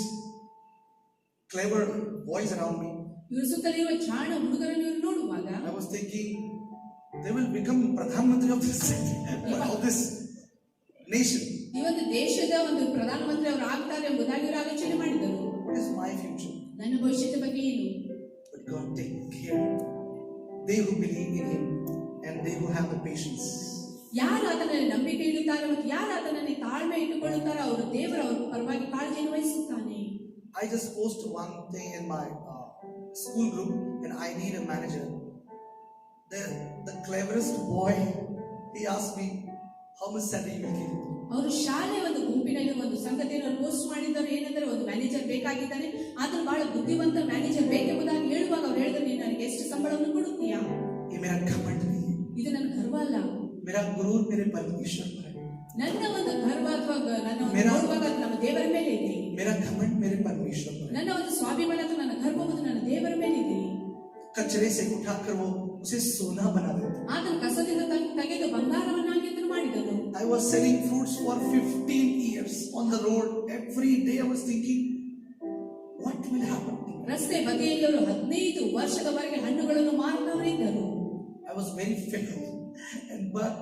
clever boys around me, ಇವರು ಸುತ್ತಲಿರುವ ಜಾಣ ಹುಡುಗರನ್ನು ಇವರು ನೋಡುವಾಗ I was thinking they will become Pradhan Mantri of this nation. ಈ ಒಂದು ದೇಶದ ಒಂದು ಪ್ರಧಾನಮಂತ್ರಿ ಅವರು ಆಗ್ತಾರೆ ಎಂಬುದಾಗಿ ಇವರು ಆಲೋಚನೆ ಮಾಡಿದರು. What is my future? ನನ್ನ ಭವಿಷ್ಯದ ಬಗ್ಗೆ ಏನು? But God take care. They who believe in Him and they who have the patience. ಯಾರು ಆತನಲ್ಲಿ ನಂಬಿಕೆ ಇಡುತ್ತಾರೆ ಮತ್ತು ಯಾರು ಆತನಲ್ಲಿ ತಾಳ್ಮೆ ಇಟ್ಟುಕೊಳ್ಳುತ್ತಾರೆ ಅವರು ದೇವರ ಅವರ ಪರವಾಗಿ ಕಾಳಜಿಯನ್ನು ವಹಿಸುತ್ತಾನೆ. I just post one thing in my school group and I need a manager. The cleverest boy, he asked me how much salary you will give. ಅವರು ಶಾಲೆ ಒಂದು ಗುಂಪಿನಲ್ಲಿ ಒಂದು ಸಂಗತಿಯನ್ನು ಪೋಸ್ಟ್ ಮಾಡಿದ್ದಾರೆ, ಏನಂದ್ರೆ ಒಂದು ಮ್ಯಾನೇಜರ್ ಬೇಕಾಗಿದ್ದಾನೆ, ಆದ್ರೆ ಬಹಳ ಬುದ್ಧಿವಂತ ಮ್ಯಾನೇಜರ್ ಬೇಕೆಂಬುದಾಗಿ ಹೇಳುವಾಗ ಅವ್ರು ಹೇಳಿದ್ರೆ ನೀನು ನನಗೆ ಎಷ್ಟು ಸಂಬಳವನ್ನು ಕೊಡುತ್ತೀಯಾ? ये मेरा घमंड नहीं है. ಇದು ನನ್ನ ಗರ್ವ ಅಲ್ಲ. मेरा गुरूर मेरे परमेश्वर पर है. ನನ್ನ ಒಂದು ಗರ್ವ ಅಥವಾ ನನ್ನ ನೋಡುವಾಗ ಅದು ನಮ್ಮ ದೇವರ ಮೇಲೆ ಇದೆ. मेरा घमंड मेरे परमेश्वर पर है. ನನ್ನ ಒಂದು ಸ್ವಾಭಿಮಾನ ಅಥವಾ ನನ್ನ ಗರ್ವವುದು ನನ್ನ ದೇವರ ಮೇಲೆ ಇದೆ. कचरे से उठाकर वो उसे सोना बना देता. ಆತನು ಕಸದಿಂದ ತೆಗೆದು ಬಂಗಾರವನ್ನಾಗಿ ಮಾಡಿದನು. I was selling fruits for 15 years on the road. Every day I was thinking, what will happen? ರಸ್ತೆ ಬದಿಯಲ್ಲಿ ಅವರು 15 ವರ್ಷದವರೆಗೆ ಹಣ್ಣುಗಳನ್ನು ಮಾರುತ್ತವರಿದ್ದರು. I was very fit, but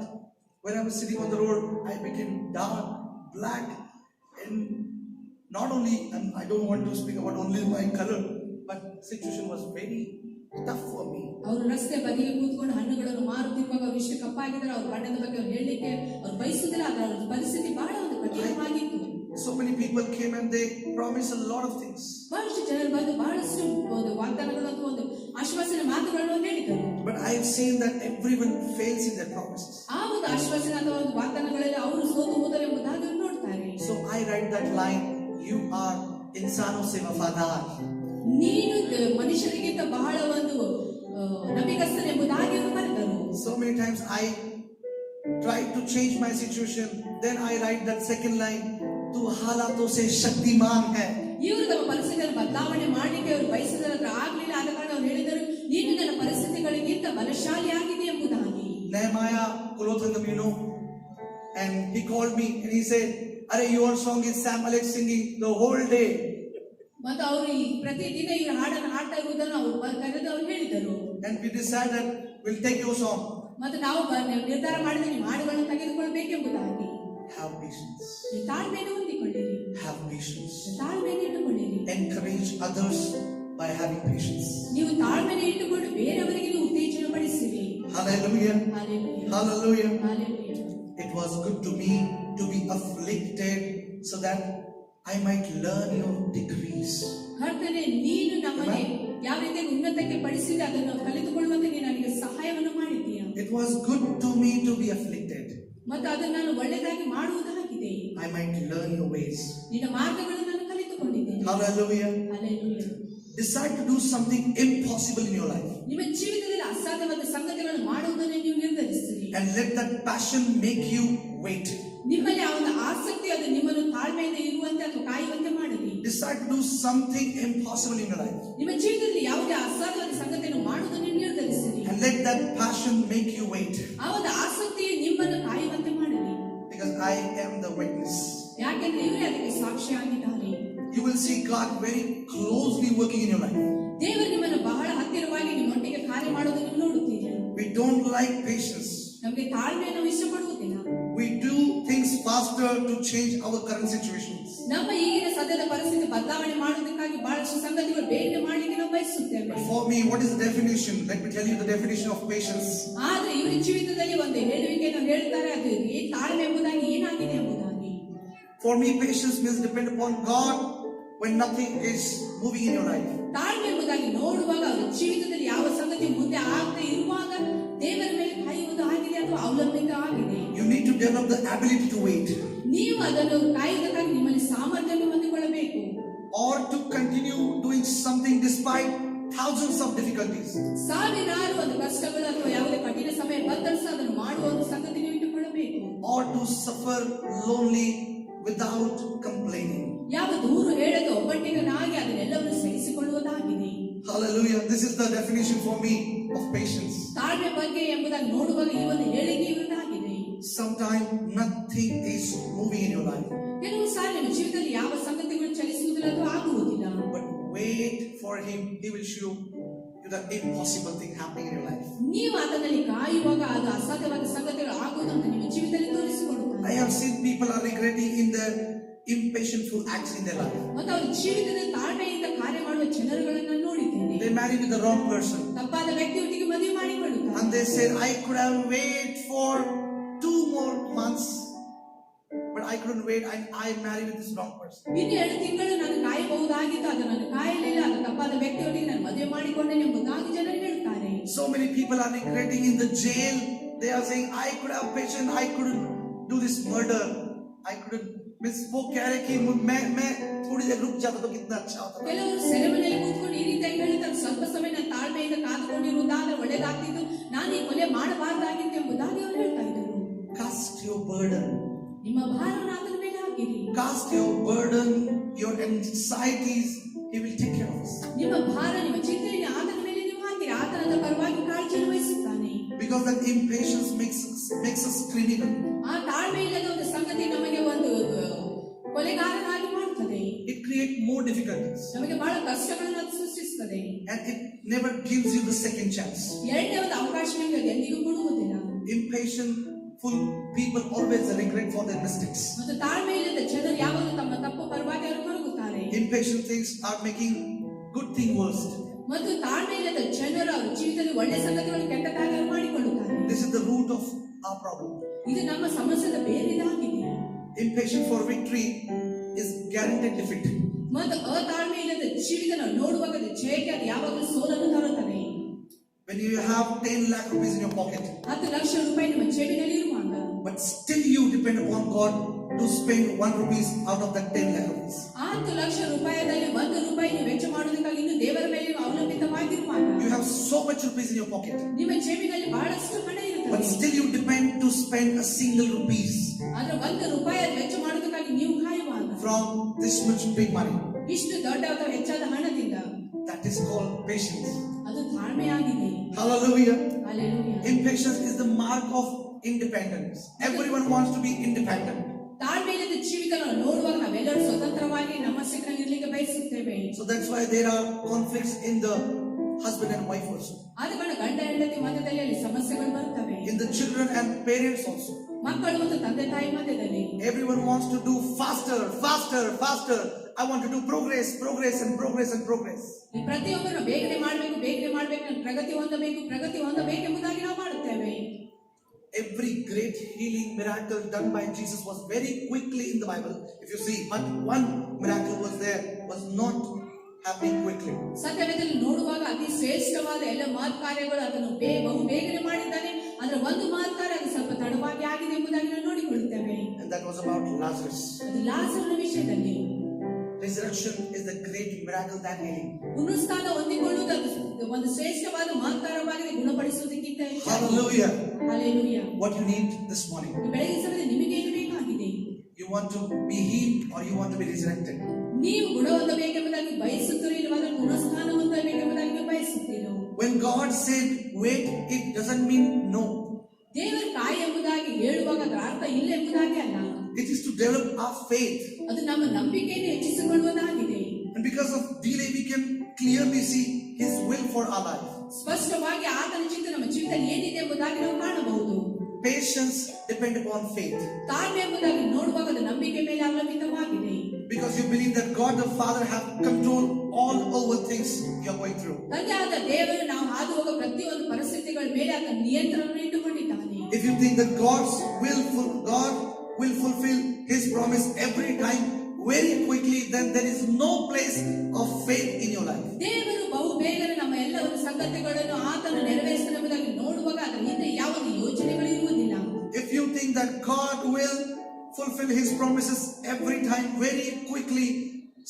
when I was sitting on the road, I became dark, black, and not only, and I don't want to speak about only my color, but situation was very tough for me. ಅವರು ರಸ್ತೆ ಬದಿಗೆ ಕೂತ್ಕೊಂಡು ಹಣ್ಣುಗಳನ್ನು ಮಾರುತ್ತಿರುವಾಗ ಅವರು ಇಷ್ಟು ಕಪ್ಪಾಗಿದ್ದಾರೆ, ಅವ್ರ ಬಣ್ಣದ ಬಗ್ಗೆ ಅವ್ರು ಹೇಳಲಿಕ್ಕೆ ಅವ್ರು ಬಯಸುದಿಲ್ಲ. ಅದರ ಪರಿಸ್ಥಿತಿ ಬಹಳ ಒಂದು ಕಠಿಣವಾಗಿತ್ತು. So many people came and they promised a lot of things. ಬಹಳಷ್ಟು ಜನರು ಬಂದು ಬಹಳಷ್ಟು ಒಂದು ವಾಗ್ದಾನಗಳು ಅಥವಾ ಒಂದು ಆಶ್ವಾಸನೆ ಮಾತುಗಳನ್ನು ಹೇಳಿದರು. But I have seen that everyone fails in their promises. ಆ ಒಂದು ಆಶ್ವಾಸನೆ ಅಥವಾ ಒಂದು ವಾಗ್ದಾನಗಳಲ್ಲಿ ಅವರು ಸೋತು ಹೋದರು ಎಂಬುದಾಗಿ ನೋಡ್ತಾರೆ. So I write that line, you are insano se wafadar. ನೀನು ಮನುಷ್ಯರಿಗಿಂತ ಬಹಳ ಒಂದು ನಂಬಿಕಸ್ಥರು ಎಂಬುದಾಗಿ ಅವರು ಬರೆದರು. So many times I try to change my situation, then I write that second line, tu halaton se shaktiman hai. ಇವರು ತಮ್ಮ ಪರಿಸ್ಥಿತಿಯನ್ನು ಬದಲಾವಣೆ ಮಾಡಲಿಕ್ಕೆ ಅವರು ಬಯಸಿದರೆ ಆಗ್ಲಿಲ್ಲ, ಆದ ಕಾರಣ ಅವರು ಹೇಳಿದರು ನೀನು ನನ್ನ ಪರಿಸ್ಥಿತಿಗಳಿಗಿಂತ ಬಲಶಾಲಿಯಾಗಿದೆ ಎಂಬುದಾಗಿ. Nehemiah Kulothangam, and he called me and he said, "Arey, your song is Sam Alex singing the whole day." ಮತ್ತು ಅವರು ಈ ಪ್ರತಿದಿನ ಈ ಹಾಡನ್ನು ಹಾಡ್ತಾ ಇರುವುದನ್ನು ಅವರು ಕರೆದು ಅವರು ಹೇಳಿದರು. And we decided we'll take your song. ಮತ್ತು ನಾವು ನಿರ್ಧಾರ ಮಾಡಿದ ನಿಮ್ಮ ಹಾಡುಗಳನ್ನು ತೆಗೆದುಕೊಳ್ಬೇಕೆಂಬುದಾಗಿ. Have patience. ತಾಳ್ಮೆಯನ್ನು ಹೊಂದಿಕೊಳ್ಳಿರಿ. Have patience. ತಾಳ್ಮೆಯನ್ನು ಇಟ್ಟುಕೊಳ್ಳಿರಿ. Encourage others by having patience. ನೀವು ತಾಳ್ಮೆಯನ್ನು ಇಟ್ಟುಕೊಂಡು ಬೇರೆಯವರಿಗೆ ನೀವು ಉತ್ತೇಜನ ಪಡಿಸಿರಿ. Hallelujah. Hallelujah. Hallelujah. Hallelujah. It was good to me to be afflicted so that I might learn your decrees. ಕರ್ತನೇ, ನೀನು ನಮ್ಮನ್ನು ಯಾವ ರೀತಿ ಉನ್ನತಕ್ಕೆ ಪಡಿಸಿದ ಅದನ್ನು ಕಲಿತುಕೊಳ್ಳುವಂತೆ ನೀನು ನನಗೆ ಸಹಾಯವನ್ನು ಮಾಡಿದ್ದೀಯ. It was good to me to be afflicted. ಮತ್ತು ಅದನ್ನು ನಾನು ಒಳ್ಳೆಯದಾಗಿ ಮಾಡುವುದಾಗಿದೆ. I might learn your ways. ನಿನ್ನ ಮಾರ್ಗಗಳನ್ನು ನಾನು ಕಲಿತುಕೊಂಡಿದ್ದೇನೆ. Hallelujah. Hallelujah. Decide to do something impossible in your life. ನಿಮ್ಮ ಜೀವಿತದಲ್ಲಿ ಅಸಾಧ್ಯವಾದ ಸಂಗತಿಗಳನ್ನು ಮಾಡುವುದನ್ನು ನೀವು ನಿರ್ಧರಿಸಿರಿ. And let that passion make you wait. ನಿಮ್ಮಲ್ಲಿ ಆ ಒಂದು ಆಸಕ್ತಿ ಅದು ನಿಮ್ಮನ್ನು ತಾಳ್ಮೆಯಿಂದ ಇರುವಂತೆ ಅಥವಾ ಕಾಯುವಂತೆ ಮಾಡಲಿ. Decide to do something impossible in your life. ನಿಮ್ಮ ಜೀವಿತದಲ್ಲಿ ಯಾವುದೇ ಅಸಾಧ್ಯವಾದ ಸಂಗತಿಯನ್ನು ಮಾಡುವುದನ್ನು ನಿರ್ಧರಿಸಿರಿ. And let that passion make you wait. ಆ ಒಂದು ಆಸಕ್ತಿಯು ನಿಮ್ಮನ್ನು ಕಾಯುವಂತೆ ಮಾಡಲಿ. Because I am the witness. ಯಾಕೆಂದ್ರೆ ಇವರೇ ಅದಕ್ಕೆ ಸಾಕ್ಷಿಯಾಗಿದ್ದಾರೆ. You will see God very closely working in your life. ದೇವರು ನಿಮ್ಮನ್ನು ಬಹಳ ಹತ್ತಿರವಾಗಿ ನಿಮ್ಮೊಟ್ಟಿಗೆ ಕಾರ್ಯ ಮಾಡುವುದನ್ನು ನೀವು ನೋಡುತ್ತೀರಿ. We don't like patience. ನಮಗೆ ತಾಳ್ಮೆಯನ್ನು ಇಷ್ಟಪಡುವುದಿಲ್ಲ. We do things faster to change our current situations. ನಮ್ಮ ಈಗಿನ ಸದ್ಯದ ಪರಿಸ್ಥಿತಿ ಬದಲಾವಣೆ ಮಾಡುವುದಕ್ಕಾಗಿ ಬಹಳಷ್ಟು ಸಂಗತಿಗಳು ಬೇಗನೆ ಮಾಡಲಿಕ್ಕೆ ನಾವು ಬಯಸುತ್ತೇವೆ. But for me, what is the definition? Let me tell you the definition of patience. ಆದ್ರೆ ಇವರ ಜೀವಿತದಲ್ಲಿ ಒಂದು ಹೇಳುವಿಕೆಯನ್ನು ಹೇಳ್ತಾರೆ, ಅದು ತಾಳ್ಮೆ ಎಂಬುದಾಗಿ ಏನಾಗಿದೆ ಎಂಬುದಾಗಿ. For me, patience means depend upon God when nothing is moving in your life. ತಾಳ್ಮೆ ಎಂಬುದಾಗಿ ನೋಡುವಾಗ ಅವರ ಜೀವಿತದಲ್ಲಿ ಯಾವ ಸಂಗತಿ ಮುಂದೆ ಆಗದೆ ಇರುವಾಗ ದೇವರ ಮೇಲೆ ಕಾಯುವುದು ಆಗಿದೆ ಅಥವಾ ಅವಲಂಬಿತ ಆಗಿದೆ. You need to develop the ability to wait. ನೀವು ಅದನ್ನು ಕಾಯುವುದಕ್ಕಾಗಿ ನಿಮ್ಮಲ್ಲಿ ಸಾಮರ್ಥ್ಯವನ್ನು ಹೊಂದಿಕೊಳ್ಳಬೇಕು. Or to continue doing something despite thousands of difficulties. ಸಾವಿರಾರು ಒಂದು ಕಷ್ಟಗಳು ಅಥವಾ ಯಾವುದೇ ಕಠಿಣ ಸಮಯ ಬಂದರೂ ಸಹ ಅದನ್ನು ಮಾಡುವ ಒಂದು ಸಂಗತಿ ನೀವು ಇಟ್ಟುಕೊಳ್ಳಬೇಕು. Or to suffer lonely without complaining. ಯಾವ ದೂರು ಹೇಳದ ಒಬ್ಬಟ್ಟಿಗನಾಗಿ ಅದನ್ನೆಲ್ಲವನ್ನು ಸಹಿಸಿಕೊಳ್ಳುವುದಾಗಿದೆ. Hallelujah. This is the definition for me of patience. ತಾಳ್ಮೆ ಬಗ್ಗೆ ಎಂಬುದಾಗಿ ನೋಡುವಾಗ ಈ ಒಂದು ಹೇಳಿಕೆ ಇವರದಾಗಿದೆ. Sometimes nothing is moving in your life. ಕೆಲವು ಸಾರಿ ನಿಮ್ಮ ಜೀವಿತದಲ್ಲಿ ಯಾವ ಸಂಗತಿಗಳು ಚಲಿಸುವುದಿಲ್ಲ ಅಥವಾ ಆಗುವುದಿಲ್ಲ. But wait for Him. He will show you the impossible thing happening in your life. ನೀವು ಅದರಲ್ಲಿ ಕಾಯುವಾಗ ಅದು ಅಸಾಧ್ಯವಾದ ಸಂಗತಿಗಳು ಆಗುವುದಂತ ನಿಮ್ಮ ಜೀವಿತದಲ್ಲಿ ತೋರಿಸಿಕೊಡುತ್ತಾರೆ. I have seen people are regretting in their impatientful acts in their life. ಮತ್ತು ಅವರ ಜೀವಿತದಲ್ಲಿ ತಾಳ್ಮೆಯಿಂದ ಕಾರ್ಯ ಮಾಡುವ ಜನರುಗಳನ್ನು ನೋಡಿದ್ದೇನೆ. They marry with the wrong person. ತಪ್ಪಾದ ವ್ಯಕ್ತಿಯೊಟ್ಟಿಗೆ ಮದುವೆ ಮಾಡಿಕೊಳ್ಳುತ್ತಾರೆ. And they said, I could have waited for 2 more months, but I couldn't wait and I married with this wrong person. ಇನ್ನು 2 ತಿಂಗಳು ನಾನು ಕಾಯಬಹುದಾಗಿತ್ತು, ಅದು ನಾನು ಕಾಯಲಿಲ್ಲ, ಅದು ತಪ್ಪಾದ ವ್ಯಕ್ತಿಯೊಟ್ಟಿಗೆ ನಾನು ಮದುವೆ ಮಾಡಿಕೊಂಡೆ ಎಂಬುದಾಗಿ ಜನರು ಹೇಳ್ತಾರೆ. So many people are regretting in the jail. They are saying, I could have patience, I couldn't do this murder, I couldn't. वो कह रहे कि मैं थोड़ी देर रुक जाता तो कितना अच्छा होता. ಕೆಲವರು ಸೆರೆಮನೆಯಲ್ಲಿ ಕೂತ್ಕೊಂಡು ಈ ರೀತಿಯಾಗಿ ಹೇಳ್ತಾರೆ, ಸ್ವಲ್ಪ ಸಮಯ ನಾನು ತಾಳ್ಮೆಯಿಂದ ಕಾದುಕೊಂಡಿರುವುದಾದ್ರೆ ಒಳ್ಳೆದಾಗ್ತಿತ್ತು, ನಾನು ಈ ಕೊಲೆ ಮಾಡಬಾರದಾಗಿತ್ತು ಎಂಬುದಾಗಿ ಅವರು ಹೇಳ್ತಾ ಇದ್ದರು. Cast your burden. ನಿಮ್ಮ ಭಾರವನ್ನು ಆತನ ಮೇಲೆ ಹಾಕಿರಿ. Cast your burden, your anxieties. He will take care of us. ನಿಮ್ಮ ಭಾರ, ನಿಮ್ಮ ಚಿಂತೆಯನ್ನು ಆತನ ಮೇಲೆ ನೀವು ಹಾಕಿರಿ, ಆತನದ ಪರವಾಗಿ ಕಾಳಜಿಯನ್ನು ವಹಿಸುತ್ತಾನೆ. Because that impatience makes us criminal. ಆ ತಾಳ್ಮೆ ಇಲ್ಲದ ಒಂದು ಸಂಗತಿ ನಮಗೆ ಒಂದು ಕೊಲೆಗಾರನಾಗಿ ಮಾಡುತ್ತದೆ. It creates more difficulties. ನಮಗೆ ಬಹಳ ಕಷ್ಟಗಳನ್ನು ಅದು ಸೃಷ್ಟಿಸುತ್ತದೆ. And it never gives you the second chance. ಎರಡನೇ ಒಂದು ಅವಕಾಶ ನಿಮಗೆ ಎಂದಿಗೂ ಕೊಡುವುದಿಲ್ಲ. Impatientful people always regret for their mistakes. ಮತ್ತು ತಾಳ್ಮೆ ಇಲ್ಲದ ಜನರು ಯಾವಾಗಲೂ ತಮ್ಮ ತಪ್ಪು ಪರವಾಗಿ ಅವರು ಕೊರಗುತ್ತಾರೆ. Impatient things are making good thing worse. ಮತ್ತು ತಾಳ್ಮೆ ಇಲ್ಲದ ಜನರು ಅವರ ಜೀವಿತದಲ್ಲಿ ಒಳ್ಳೆ ಸಂಗತಿಗಳನ್ನು ಕೆಟ್ಟದಾಗಿ ಮಾಡಿಕೊಳ್ಳುತ್ತಾರೆ. This is the root of our problem. ಇದು ನಮ್ಮ ಸಮಸ್ಯೆಯ ಬೇರಿದಾಗಿದೆ. Impatient for victory is guaranteed defeat. ಮತ್ತು ಅತಾಳ್ಮೆ ಇಲ್ಲದ ಜೀವಿತ ನಾವು ನೋಡುವಾಗ ಅದು ಜಯಕ್ಕೆ ಅದು ಯಾವಾಗಲೂ ಸೋಲನ್ನು ತರುತ್ತದೆ. When you have 10 lakh rupees in your pocket, 10 lakh ರೂಪಾಯಿ ನಿಮ್ಮ ಜೇಬಿನಲ್ಲಿ ಇರುವಾಗ, but still you depend upon God to spend 1 rupees out of that 10 lakh rupees. 10 lakh ರೂಪಾಯಿಯಲ್ಲಿ 1 ರೂಪಾಯಿ ನೀವು ವೆಚ್ಚ ಮಾಡುವುದಕ್ಕಾಗಿ ಇನ್ನು ದೇವರ ಮೇಲೆ ನೀವು ಅವಲಂಬಿತವಾಗಿರುವಾಗ, You have so much rupees in your pocket, ನಿಮ್ಮ ಜೇಬಿನಲ್ಲಿ ಬಹಳಷ್ಟು ಹಣ but ಇರುತ್ತದೆ. still you depend to spend a single rupees ಆದ್ರೆ 1 ರೂಪಾಯಿ ವೆಚ್ಚ ಮಾಡುವುದಕ್ಕಾಗಿ ನೀವು ಕಾಯುವಾಗ, from this much big money. ಇಷ್ಟು ದೊಡ್ಡ ಅಥವಾ ಹೆಚ್ಚಾದ ಹಣದಿಂದ, That is called patience. ಅದು ತಾಳ್ಮೆಯಾಗಿದೆ. Hallelujah. Hallelujah. Impatience is the mark of independence. Everyone wants to be independent. ತಾಳ್ಮೆಯಿಲ್ಲದ ಜೀವಿತಗಳನ್ನು ನೋಡುವಾಗ ನಾವೆಲ್ಲರೂ ಸ್ವತಂತ್ರವಾಗಿ ನಮ್ಮ ಸ್ಥಿತಿಯಲ್ಲಿ ಇರಲಿಕ್ಕೆ ಬಯಸುತ್ತೇವೆ. So that's why there are conflicts in the husband and wife also. ಆದ ಕಾರಣ ಗಂಡ ಹೆಂಡತಿ ಮಧ್ಯದಲ್ಲಿ ಅಲ್ಲಿ ಸಮಸ್ಯೆಗಳು ಬರ್ತವೆ. In the children and parents also. ಮಕ್ಕಳು ಮತ್ತು ತಂದೆ ತಾಯಿ ಮಧ್ಯದಲ್ಲಿ. Everyone wants to do faster, faster, faster. I want to do progress, progress and progress and progress. ಈ ಪ್ರತಿಯೊಬ್ಬರು ಬೇಗನೆ ಮಾಡಬೇಕು, ನಾನು ಪ್ರಗತಿ ಹೊಂದಬೇಕೆಂಬುದಾಗಿ ನಾವು ಮಾಡುತ್ತೇವೆ. Every great healing miracle done by Jesus was very quickly in the Bible. If you see, but one miracle was not happening quickly. ಸತ್ಯವೇದದಲ್ಲಿ ನೋಡುವಾಗ ಅತಿ ಶ್ರೇಷ್ಠವಾದ ಎಲ್ಲ ಮಹತ್ ಕಾರ್ಯಗಳು ಅದನ್ನು ಬಹು ಬೇಗನೆ ಮಾಡಿದ್ದಾನೆ. ಅದರ ಒಂದು ಮಹತ್ ಕಾರ್ಯ ಅದು ಸ್ವಲ್ಪ ತಡವಾಗಿ ಆಗಿದೆ ಎಂಬುದಾಗಿ ನಾವು ನೋಡಿಕೊಳ್ಳುತ್ತೇವೆ. And that was about Lazarus. ಅದು ಲಾಜರನ ವಿಷಯದಲ್ಲಿ. Resurrection is the great miracle that healing. ಪುನರುತ್ಥಾನ ಹೊಂದಿಕೊಳ್ಳುವುದು ಒಂದು ಶ್ರೇಷ್ಠವಾದ ಮಹತ್ ಕಾರ್ಯವಾಗಿದೆ ಗುಣಪಡಿಸುವುದಕ್ಕಿಂತ ಹೆಚ್ಚಾಗಿ. Hallelujah. Hallelujah. What you need this morning? ಈ ಬೆಳಗಿನ ಸಮಯದಲ್ಲಿ ನಿಮಗೆ ಏನು ಬೇಕಾಗಿದೆ? You want to be healed or you want to be resurrected? ನೀವು ಗುಣ ಹೊಂದಬೇಕೆಂಬುದಾಗಿ ಬಯಸುತ್ತೀರೋ ಇಲ್ಲವಾದ್ರೆ ಪುನರುತ್ಥಾನ ಹೊಂದಬೇಕೆಂಬುದಾಗಿ ನೀವು ಬಯಸುತ್ತೀರೋ? When God said wait, it doesn't mean no. ದೇವರು ಕಾಯಿ ಎಂಬುದಾಗಿ ಹೇಳುವಾಗ ಅದರ ಅರ್ಥ ಇಲ್ಲ ಎಂಬುದಾಗಿ ಅಲ್ಲ. It is to develop our faith. ಅದು ನಮ್ಮ ನಂಬಿಕೆಯನ್ನು ಹೆಚ್ಚಿಸಿಕೊಳ್ಳುವುದಾಗಿದೆ. And because of delay, we can clearly see His will for our life. ಸ್ಪಷ್ಟವಾಗಿ ಆತನ ಚಿತ್ತ ನಮ್ಮ ಜೀವಿತದಲ್ಲಿ ಏನಿದೆ ಎಂಬುದಾಗಿ ನಾವು ಕಾಣಬಹುದು. Patience depends upon faith. ತಾಳ್ಮೆ ಎಂಬುದಾಗಿ ನೋಡುವಾಗ ಅದು ನಂಬಿಕೆ ಮೇಲೆ ಅವಲಂಬಿತವಾಗಿದೆ. Because you believe that God the Father have control all over things you are going through. ತಂದೆಯಾದ ದೇವರು ನಾವು ಹಾದು ಹೋಗುವ ಪ್ರತಿಯೊಂದು ಪರಿಸ್ಥಿತಿಗಳ ಮೇಲೆ ಆತನ ನಿಯಂತ್ರಣವನ್ನು ಇಟ್ಟುಕೊಂಡಿದ್ದಾನೆ. If you think that God will fulfill His promise every time very quickly, then there is no place of faith in your life. ದೇವರು ಬಹು ಬೇಗನೆ ನಮ್ಮ ಎಲ್ಲ ಒಂದು ಸಂಗತಿಗಳನ್ನು ಆತನು ನೆರವೇರಿಸುತ್ತಾನೆ ಎಂಬುದಾಗಿ ನೋಡುವಾಗ ಅದರ ಹಿಂದೆ ಯಾವ ಯೋಚನೆಗಳು ಇರುವುದಿಲ್ಲ. If you think that God will fulfill His promises every time very quickly,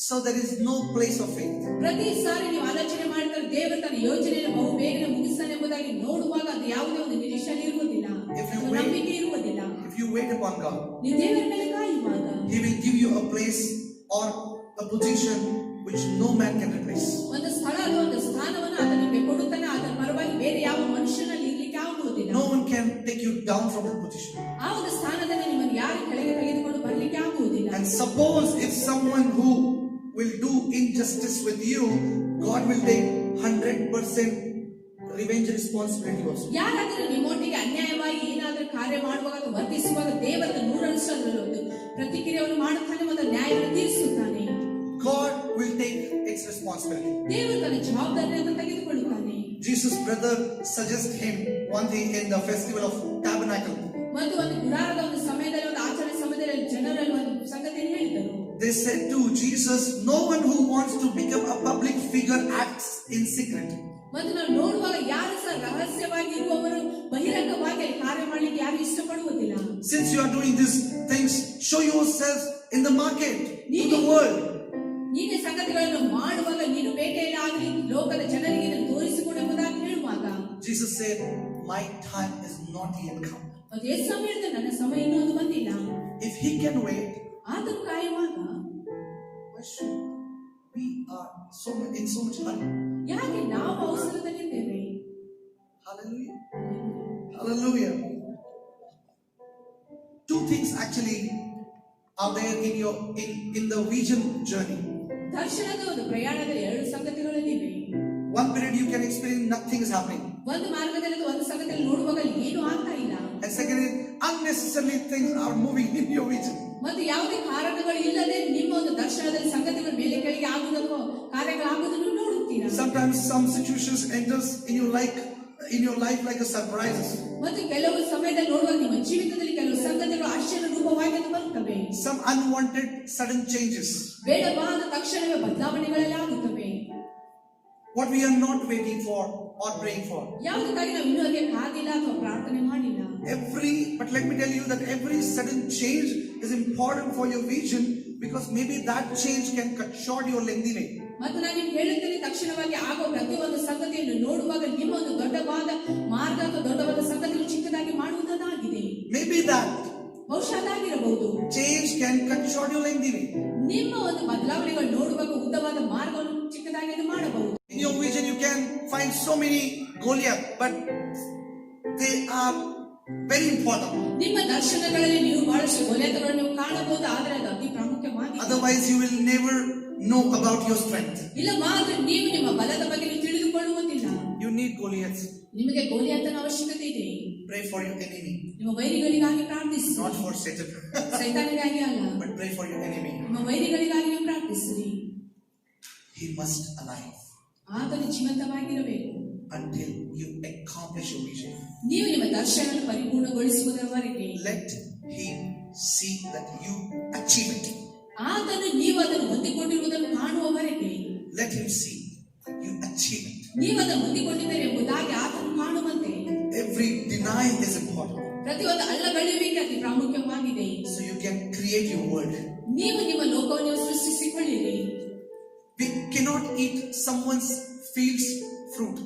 so there is no place of faith. ಪ್ರತಿ ಸಾರಿ ನೀವು ಆಲೋಚನೆ ಮಾಡಿದರೆ ದೇವರು ತನ್ನ ಯೋಜನೆಯನ್ನು ಬಹು ಬೇಗನೆ ಮುಗಿಸ್ತಾನೆ ಎಂಬುದಾಗಿ ನೋಡುವಾಗ ಅದು ಯಾವುದೇ ಒಂದು ನಿರೀಕ್ಷೆ ಇರುವುದಿಲ್ಲ, ನಂಬಿಕೆ ಇರುವುದಿಲ್ಲ. If you wait upon God, ನೀವು ದೇವರ ಮೇಲೆ ಕಾಯುವಾಗ He will give you a place or a position which no man can replace. ಒಂದು ಸ್ಥಳ ಅಥವಾ ಒಂದು ಸ್ಥಾನವನ್ನು ಆತ ನಿಮಗೆ ಕೊಡುತ್ತಾನೆ. ಅದರ ಪರವಾಗಿ ಬೇರೆ ಯಾವ ಮನುಷ್ಯನಲ್ಲಿ ಇರಲಿಕ್ಕೆ ಆಗುವುದಿಲ್ಲ. No one can take you down from that position. ಆ ಒಂದು ಸ್ಥಾನದಲ್ಲಿ ನಿಮ್ಮನ್ನು ಯಾರು ಕೆಳಗೆ ತೆಗೆದುಕೊಂಡು ಬರಲಿಕ್ಕೆ ಆಗುವುದಿಲ್ಲ. And suppose if someone who will do injustice with you, God will take 100% revenge responsibility also. ಯಾರಾದರೂ ನಿಮ್ಮೊಟ್ಟಿಗೆ ಅನ್ಯಾಯವಾಗಿ ಏನಾದರೂ ಕಾರ್ಯ ಮಾಡುವಾಗ ಅಥವಾ ವರ್ತಿಸುವಾಗ ದೇವರು 100% ಪ್ರತಿಕ್ರಿಯೆಯನ್ನು ಮಾಡುತ್ತಾನೆ ಮತ್ತು ನ್ಯಾಯವನ್ನು ತೀರಿಸುತ್ತಾನೆ. God will take its responsibility. ದೇವರು ತನ್ನ ಜವಾಬ್ದಾರಿಯನ್ನು ತೆಗೆದುಕೊಳ್ಳುತ್ತಾನೆ. Jesus' brother suggested him one day in the festival of tabernacle. ಮತ್ತು ಒಂದು ಗುಡಾರದ ಒಂದು ಸಮಯದಲ್ಲಿ ಒಂದು ಆಚರಣೆ ಸಮಯದಲ್ಲಿ ಜನರಲ್ಲಿ ಒಂದು ಸಂಗತಿಯನ್ನು ಹೇಳಿದರು. They said to Jesus, no one who wants to become a public figure acts in secret. ಮತ್ತು ನಾವು ನೋಡುವಾಗ ಯಾರು ಸಹ ರಹಸ್ಯವಾಗಿ ಇರುವವರು ಬಹಿರಂಗವಾಗಿ ಕಾರ್ಯ ಮಾಡಲಿಕ್ಕೆ ಯಾರು ಇಷ್ಟಪಡುವುದಿಲ್ಲ. Since you are doing these things, show yourself in the market to the world. ನೀನು ಸಂಗತಿಗಳನ್ನು ಮಾಡುವಾಗ ನೀನು ಪೇಟೆಯಲ್ಲಿ ಆಗಲಿ ಲೋಕದ ಜನರಿಗೆ ಇದನ್ನು ತೋರಿಸಿಕೊಡು ಎಂಬುದಾಗಿ ಹೇಳುವಾಗ Jesus said, my time is not yet come. ಅದು ಎಷ್ಟು ಸಮಯ ಇರುತ್ತೆ, ನನ್ನ ಸಮಯ ಇನ್ನೊಂದು ಬಂದಿಲ್ಲ. If He can wait, ಆತನು ಕಾಯುವಾಗ why should we are in so much hurry? ಯಾಕೆ ನಾವು ಅವಸರದಲ್ಲಿದ್ದೇವೆ? Hallelujah. Hallelujah. Two things actually are there in the vision journey. ದರ್ಶನದ ಒಂದು ಪ್ರಯಾಣದಲ್ಲಿ ಎರಡು ಸಂಗತಿಗಳಿವೆ. One period you can experience nothing is happening. ಒಂದು ಮಾರ್ಗದಲ್ಲಿ ಒಂದು ಸಂಗತಿಯಲ್ಲಿ ನೋಡುವಾಗ ಏನು ಆಗ್ತಾ ಇಲ್ಲ. And second is unnecessarily things are moving in your vision. ಮತ್ತು ಯಾವುದೇ ಕಾರಣಗಳು ಇಲ್ಲದೆ ನಿಮ್ಮ ಒಂದು ದರ್ಶನದಲ್ಲಿ ಸಂಗತಿಗಳ ಮೇಲೆ ಕೆಳಗೆ ಆಗುವುದನ್ನು ಕಾರ್ಯಗಳಾಗುವುದನ್ನು ನೋಡುತ್ತೀರಾ. Sometimes some situations enters in your life like a surprise. ಮತ್ತು ಕೆಲವು ಸಮಯದಲ್ಲಿ ನೋಡುವಾಗ ನಿಮ್ಮ ಜೀವಿತದಲ್ಲಿ ಕೆಲವು ಸಂಗತಿಗಳು ಆಶ್ಚರ್ಯ ರೂಪವಾಗಿ ಬರುತ್ತವೆ. Some unwanted sudden changes. ಬೇಡವಾದ ತಕ್ಷಣವೇ ಬದಲಾವಣೆಗಳೆಲ್ಲ ಆಗುತ್ತವೆ. What we are not waiting for or praying for. ಯಾವುದಕ್ಕಾಗಿ ನಾವು ಇನ್ನೂ ಅದಕ್ಕೆ ಕಾದಿಲ್ಲ ಅಥವಾ ಪ್ರಾರ್ಥನೆ ಮಾಡಿಲ್ಲ. But let me tell you that every sudden change is important for your vision, because maybe that change can cut short your lengthy way. ಮತ್ತು ನಾನು ನಿಮ್ಗೆ ಹೇಳುತ್ತೇನೆ, ತಕ್ಷಣವಾಗಿ ಆಗೋ ಪ್ರತಿಯೊಂದು ಸಂಗತಿಯನ್ನು ನೋಡುವಾಗ ನಿಮ್ಮ ಒಂದು ದೊಡ್ಡವಾದ ಮಾರ್ಗ ಅಥವಾ ದೊಡ್ಡವಾದ ಸಂಗತಿಯನ್ನು ಚಿಕ್ಕದಾಗಿ ಮಾಡುವುದಾಗಿದೆ. Maybe that ಬಹುಶಃ ಅದಾಗಿರಬಹುದು. change can cut short your lengthy way. ನಿಮ್ಮ ಒಂದು ಬದಲಾವಣೆಗಳು ನೋಡುವಾಗ ಉದ್ದವಾದ ಮಾರ್ಗವನ್ನು ಚಿಕ್ಕದಾಗಿ ಮಾಡಬಹುದು. so many Goliath, but they are very important. ನಿಮ್ಮ ದರ್ಶನಗಳಲ್ಲಿ ನೀವು ಬಹಳಷ್ಟು ಗೊಲಿಯಾತಗಳನ್ನು ನೀವು ಕಾಣಬಹುದು, ಆದರೆ ಅದು ಅತಿ ಪ್ರಾಮುಖ್ಯವಾಗಿದೆ. Otherwise, you will never know about your strength. ಇಲ್ಲವಾದ್ರೆ ನೀವು ನಿಮ್ಮ ಬಲದ ಬಗ್ಗೆ ನೀವು ತಿಳಿದುಕೊಳ್ಳುವುದಿಲ್ಲ. You need Goliaths. ನಿಮಗೆ ಗೋಲಿಯಾತನ ಅವಶ್ಯಕತೆ ಇದೆ. Pray for your enemy, ನಿಮ್ಮ ವೈರಿಗಳಿಗಾಗಿ ಪ್ರಾರ್ಥಿಸಿ. not for Satan, ಸೈತಾನನಿಗಾಗಿ ಅಲ್ಲ, but pray for your enemy. ನಿಮ್ಮ ವೈರಿಗಳಿಗಾಗಿ ನೀವು ಪ್ರಾರ್ಥಿಸಿರಿ. He must alive ಆತನು ಜೀವಂತವಾಗಿರಬೇಕು until you accomplish your vision. ನೀವು ನಿಮ್ಮ ದರ್ಶನವನ್ನು ಪರಿಪೂರ್ಣಗೊಳಿಸುವುದರವರೆಗೆ. Let him see that you achieve it. ಆತನು ನೀವು ಅದನ್ನು ಹೊಂದಿಕೊಂಡಿರುವುದನ್ನು ಕಾಣುವವರೆಗೆ. Let him see you achieve it. ನೀವು ಅದನ್ನು ಹೊಂದಿಕೊಂಡಿದ್ದೀರಿ ಎಂಬುದಾಗಿ ಆತನು ಕಾಣುವಂತೆ. Every denial is important, ಪ್ರತಿಯೊಂದು ಅಲ್ಲಗಳೆಯುವಿಕೆ ಅತಿ ಪ್ರಾಮುಖ್ಯವಾಗಿದೆ. so you can create your world. ನೀವು ನಿಮ್ಮ ಲೋಕವನ್ನು ಸೃಷ್ಟಿಸಿಕೊಳ್ಳಿರಿ. We cannot eat someone's field's fruit.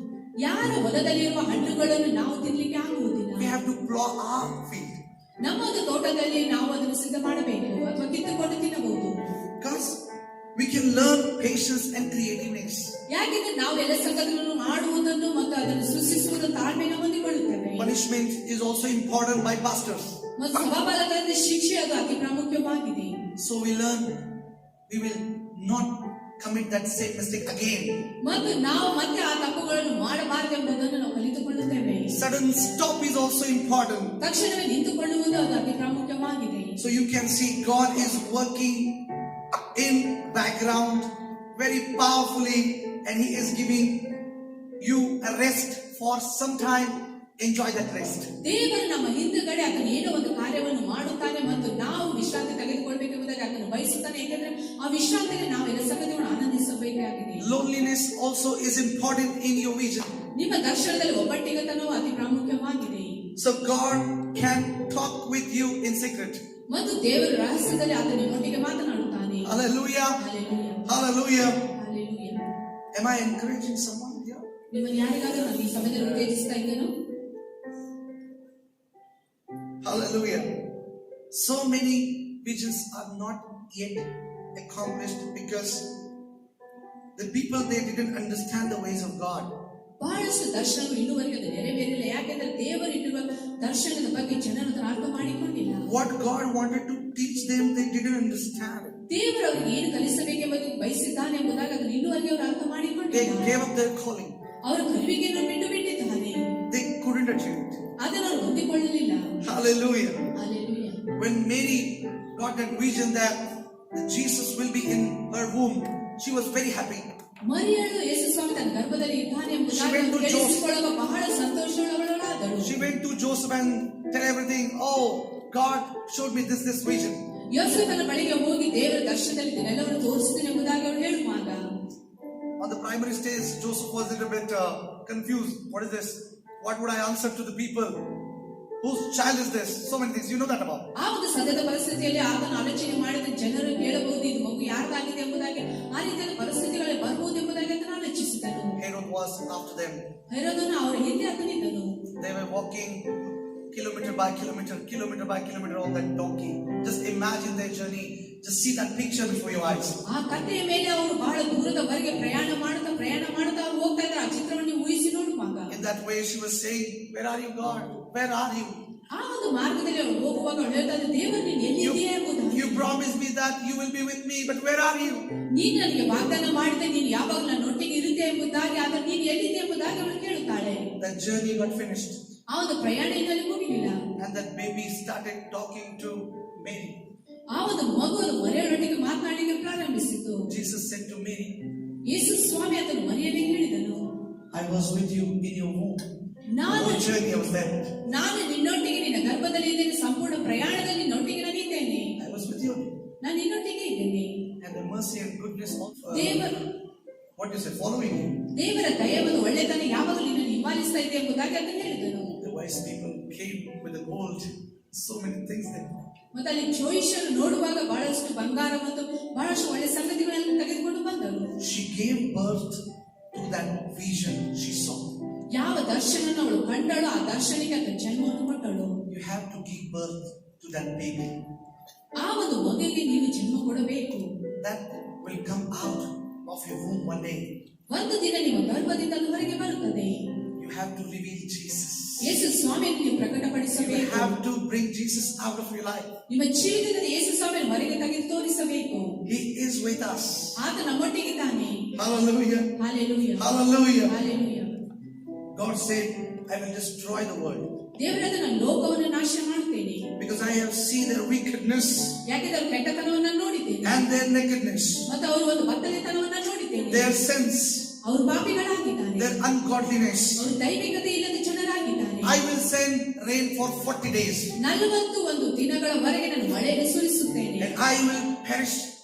ಯಾರ ಹೊಲದಲ್ಲಿರುವ ಹಣ್ಣುಗಳನ್ನು ನಾವು ತಿನ್ನಲಿಕ್ಕೆ ಆಗುವುದಿಲ್ಲ. We have to plow our field. ನಮ್ಮದು ತೋಟದಲ್ಲಿ ನಾವು ಅದನ್ನು ಸಿದ್ಧ ಮಾಡಬೇಕು ಅಥವಾ ಕಿತ್ತುಕೊಂಡು ತಿನ್ನಬಹುದು. Because we can learn patience and creativeness. ಯಾಕೆಂದ್ರೆ ನಾವು ಎಲ್ಲ ಸಂಗತಿಗಳನ್ನು ಮಾಡುವುದನ್ನು ಮತ್ತು ಅದನ್ನು ಸೃಷ್ಟಿಸುವುದನ್ನು ತಾಳ್ಮೆಯನ್ನು ಹೊಂದಿಕೊಳ್ಳುತ್ತೇವೆ. Punishment is also important by pastors. ಮತ್ತು ಸಭಾಪಾಲಕರಿಂದ ಶಿಕ್ಷೆ ಅದು ಅತಿ ಪ್ರಾಮುಖ್ಯವಾಗಿದೆ. So we learn, we will not commit that same mistake again. ಮತ್ತು ನಾವು ಮತ್ತೆ ಆ ತಪ್ಪುಗಳನ್ನು ಮಾಡಬಾರದೆಂಬುದನ್ನು ನಾವು ಕಲಿತುಕೊಳ್ಳುತ್ತೇವೆ. Sudden stop is also important. ತಕ್ಷಣವೇ ನಿಂತುಕೊಳ್ಳುವುದು ಅದು ಅತಿ ಪ್ರಾಮುಖ್ಯವಾಗಿದೆ. So you can see God is working in background very powerfully, and He is giving you a rest for some time. Enjoy that rest. ದೇವರು ನಮ್ಮ ಹಿಂದುಗಡೆ ಆತನು ಏನೋ ಒಂದು ಕಾರ್ಯವನ್ನು ಮಾಡುತ್ತಾನೆ ಮತ್ತು ನಾವು ವಿಶ್ರಾಂತಿ ತೆಗೆದುಕೊಳ್ಳಬೇಕೆಂಬುದಾಗಿ ಆತನು ಬಯಸುತ್ತಾನೆ. ಏಕೆಂದರೆ ಆ ವಿಶ್ರಾಂತಿಗೆ ನಾವು ಎಲ್ಲ ಸಂಗತಿಗಳನ್ನು ಆನಂದಿಸಬೇಕಾಗಿದೆ. Loneliness also is important in your vision. ನಿಮ್ಮ ದರ್ಶನದಲ್ಲಿ ಒಬ್ಬಟ್ಟಿಗೆತನವು ಅತಿ ಪ್ರಾಮುಖ್ಯವಾಗಿದೆ. So God can talk with you in secret. ಮತ್ತು ದೇವರು ರಹಸ್ಯದಲ್ಲಿ ಆತನು ನಿಮ್ಮೊಟ್ಟಿಗೆ ಮಾತನಾಡುತ್ತಾನೆ. Hallelujah. Hallelujah. Hallelujah. Hallelujah. Am I encouraging someone here? ನಿಮ್ಮನ್ನು ಯಾರಿಗಾದರೂ ನಾನು ಈ ಸಮಯದಲ್ಲಿ ಉತ್ತೇಜಿಸ್ತಾ ಇದ್ದೇನೋ? Hallelujah. So many visions are not yet accomplished because the people, they didn't understand the ways of God. ಬಹಳಷ್ಟು ದರ್ಶನಗಳು ಇನ್ನುವರೆಗೆ ಅದು ನೆರವೇರಿಲ್ಲ. ಯಾಕೆಂದ್ರೆ ದೇವರು ಇಟ್ಟಿರುವ ದರ್ಶನದ ಬಗ್ಗೆ ಜನರು ಅದನ್ನು ಅರ್ಥ ಮಾಡಿಕೊಂಡಿಲ್ಲ. What God wanted to teach them, they didn't understand. ದೇವರು ಅವರಿಗೆ ಏನು ಕಲಿಸಬೇಕೆಂಬುದು ಬಯಸಿದ್ದಾನೆ ಎಂಬುದಾಗಿ ಅದನ್ನು ಇನ್ನುವರೆಗೆ ಅವರು ಅರ್ಥ They ಮಾಡಿಕೊಂಡಿಲ್ಲ. gave up their calling. ಅವರು ಕರುವಿಗೆಯನ್ನು ಬಿಟ್ಟು ಬಿಟ್ಟಿದ್ದಾನೆ. They couldn't achieve it. ಅದನ್ನು ಅವರು ಹೊಂದಿಕೊಳ್ಳಲಿಲ್ಲ. Hallelujah. Hallelujah. When Mary got that vision that Jesus will be in her womb, she was very happy. ಮರಿಯಳು ಯೇಸು ಸ್ವಾಮಿ ತನ್ನ ಗರ್ಭದಲ್ಲಿ ಇದ್ದಾನೆ ಎಂಬುದಾಗಿ ಕೇಳಿಸಿಕೊಳ್ಳುವ ಬಹಳ ಸಂತೋಷವುಳ್ಳವಳಾದಳು. She went to Joseph and tell everything. Oh, God showed me this vision. ಯೋಸೇಫನ ಬಳಿಗೆ ಹೋಗಿ ದೇವರ ದರ್ಶನದಲ್ಲಿ ಇದನ್ನೆಲ್ಲವನ್ನು ತೋರಿಸಿದ್ದೇನೆ ಎಂಬುದಾಗಿ ಅವಳು ಹೇಳುವಾಗ, On the primary stage, Joseph was a little bit confused. What is this? What would I answer to the people? Whose child is this? So many things. You know that about. ಆ ಒಂದು ಸದ್ಯದ ಪರಿಸ್ಥಿತಿಯಲ್ಲಿ ಆತನ ಆಲೋಚನೆ ಮಾಡಿದ ಜನರು ಹೇಳಬಹುದು ಇದು ಮಗು ಯಾರ್ದಾಗಿದೆ ಎಂಬುದಾಗಿ. ಆ ರೀತಿಯಾದ ಪರಿಸ್ಥಿತಿಗಳಲ್ಲಿ ಬರಬಹುದು ಎಂಬುದಾಗಿ ಆತನು ಆಲೋಚಿಸಿದನು. Herod was after them. ಹೆರೋದನು ಅವರ ಹಿಂದೆ ಆತನಿದ್ದನು. They were walking kilometer by kilometer on that donkey. Just imagine their journey. Just see that picture before your eyes. ಆ ಕತ್ತೆಯ ಮೇಲೆ ಅವರು ಬಹಳ ದೂರದವರೆಗೆ ಪ್ರಯಾಣ ಮಾಡುತ್ತಾ ಅವರು ಹೋಗ್ತಾ ಇದ್ದಾರೆ. ಆ ಚಿತ್ರವನ್ನು ಊಹಿಸಿ ನೋಡುವಾಗ, In that way, she was saying, "Where are you, God? Where are you? ಆ ಒಂದು ಮಾರ್ಗದಲ್ಲಿ ಅವರು ಹೋಗುವಾಗ ಅವಳು ಹೇಳ್ತಾ ಇದ್ದ, ದೇವರು ನೀನು ಎಲ್ಲಿದ್ದೀಯಾ ಎಂಬುದಾಗಿ. You promised me that you will be with me, but where are you?" ನೀನು ನನಗೆ ವಾಗ್ದಾನ ಮಾಡಿದೆ, ನೀನು ಯಾವಾಗ ನನ್ನೊಟ್ಟಿಗೆ ಇರುತ್ತೆ ಎಂಬುದಾಗಿ. ಆದರೆ ನೀನು ಎಲ್ಲಿದೆ ಎಂಬುದಾಗಿ ಅವಳು ಕೇಳುತ್ತಾಳೆ. That journey got finished, ಆ ಒಂದು ಪ್ರಯಾಣ ಇನ್ನಲ್ಲಿ ಮುಗಿಲಿಲ್ಲ. and that baby started talking to Mary. ಆ ಒಂದು ಮಗುವನ್ನು ಮರಿಯಳೊಟ್ಟಿಗೆ ಮಾತನಾಡಲಿಕ್ಕೆ ಪ್ರಾರಂಭಿಸಿತು. Jesus said to Mary, ಯೇಸು ಸ್ವಾಮಿ ಆತನು ಮರಿಯಳಿಗೆ ಹೇಳಿದನು, "I was with you in your womb. ನಾನು The whole journey I was there. ನಾನು ನಿನ್ನೊಟ್ಟಿಗೆ ನಿನ್ನ ಗರ್ಭದಲ್ಲಿ ಇದ್ದೇನೆ. ಸಂಪೂರ್ಣ ಪ್ರಯಾಣದಲ್ಲಿ ನಿನ್ನೊಟ್ಟಿಗೆ ನಾನು ಇದ್ದೇನೆ. I was with you." ನಾನು ನಿನ್ನೊಟ್ಟಿಗೆ ಇದ್ದೇನೆ. And the mercy and goodness of ದೇವರು what you say, following you. ದೇವರ ದಯವನ್ನು ಒಳ್ಳೆತನ ಯಾವಾಗಲೂ ನಿನ್ನನ್ನು ಹಿಂಬಾಲಿಸ್ತಾ ಇದೆ ಎಂಬುದಾಗಿ ಅದನ್ನು ಹೇಳಿದನು. The wise people came with the gold, so many things there. ಮತ್ತು ಅಲ್ಲಿ ಜೋಯಿಷರು ನೋಡುವಾಗ ಬಹಳಷ್ಟು ಬಂಗಾರ ಮತ್ತು ಬಹಳಷ್ಟು ಒಳ್ಳೆ ಸಂಗತಿಗಳನ್ನು ತೆಗೆದುಕೊಂಡು ಬಂದರು. She gave birth to that vision she saw. ಯಾವ ದರ್ಶನ ಅವಳು ಕಂಡಳು ಆ ದರ್ಶನಕ್ಕೆ ಆತ ಜನ್ಮವನ್ನು ಕೊಟ್ಟಳು. You have to give birth to that baby. ಆ ಒಂದು ಮಗುವಿಗೆ ನೀವು ಜನ್ಮ ಕೊಡಬೇಕು. That will come out of your womb one day. ಒಂದು ದಿನ ನಿಮ್ಮ ಗರ್ಭದಿಂದ ಅದು ಹೊರಗೆ ಬರುತ್ತದೆ. You have to reveal Jesus. ಯೇಸು ಸ್ವಾಮಿಯನ್ನು ನೀವು You ಪ್ರಕಟಪಡಿಸಬೇಕು. have to bring Jesus out of your life. ನಿಮ್ಮ ಜೀವಿತದಲ್ಲಿ ಯೇಸು ಸ್ವಾಮಿಯನ್ನು ಹೊರಗೆ ತೆಗೆದು ತೋರಿಸಬೇಕು. He is with us. ಆತ ನಮ್ಮೊಟ್ಟಿಗಿದ್ದಾನೆ. Hallelujah. Hallelujah, Hallelujah. Hallelujah. God said, I will destroy the world ದೇವರಾದ ನಾನು ಲೋಕವನ್ನು ನಾಶ ಮಾಡ್ತೇನೆ, because I have seen their wickedness ಯಾಕೆಂದ್ರೆ ಅವ್ರ ಕೆಟ್ಟತನವನ್ನ ನೋಡಿದ್ದೇನೆ and their nakedness, ಮತ್ತು ಅವರು ಒಂದು ಬತ್ತಲೆತನವನ್ನ ನೋಡಿದ್ದೇನೆ. their sins, ಅವರು ಪಾಪಿಗಳಾಗಿದ್ದಾರೆ, their ungodliness. ಅವರು ದೈವಿಕತೆ ಇಲ್ಲದ ಜನರಾಗಿದ್ದಾರೆ. I will send rain for 40 days 41 ದಿನಗಳವರೆಗೆ ನಾನು ಮಳೆಯನ್ನು ಸುರಿಸುತ್ತೇನೆ, and I will perish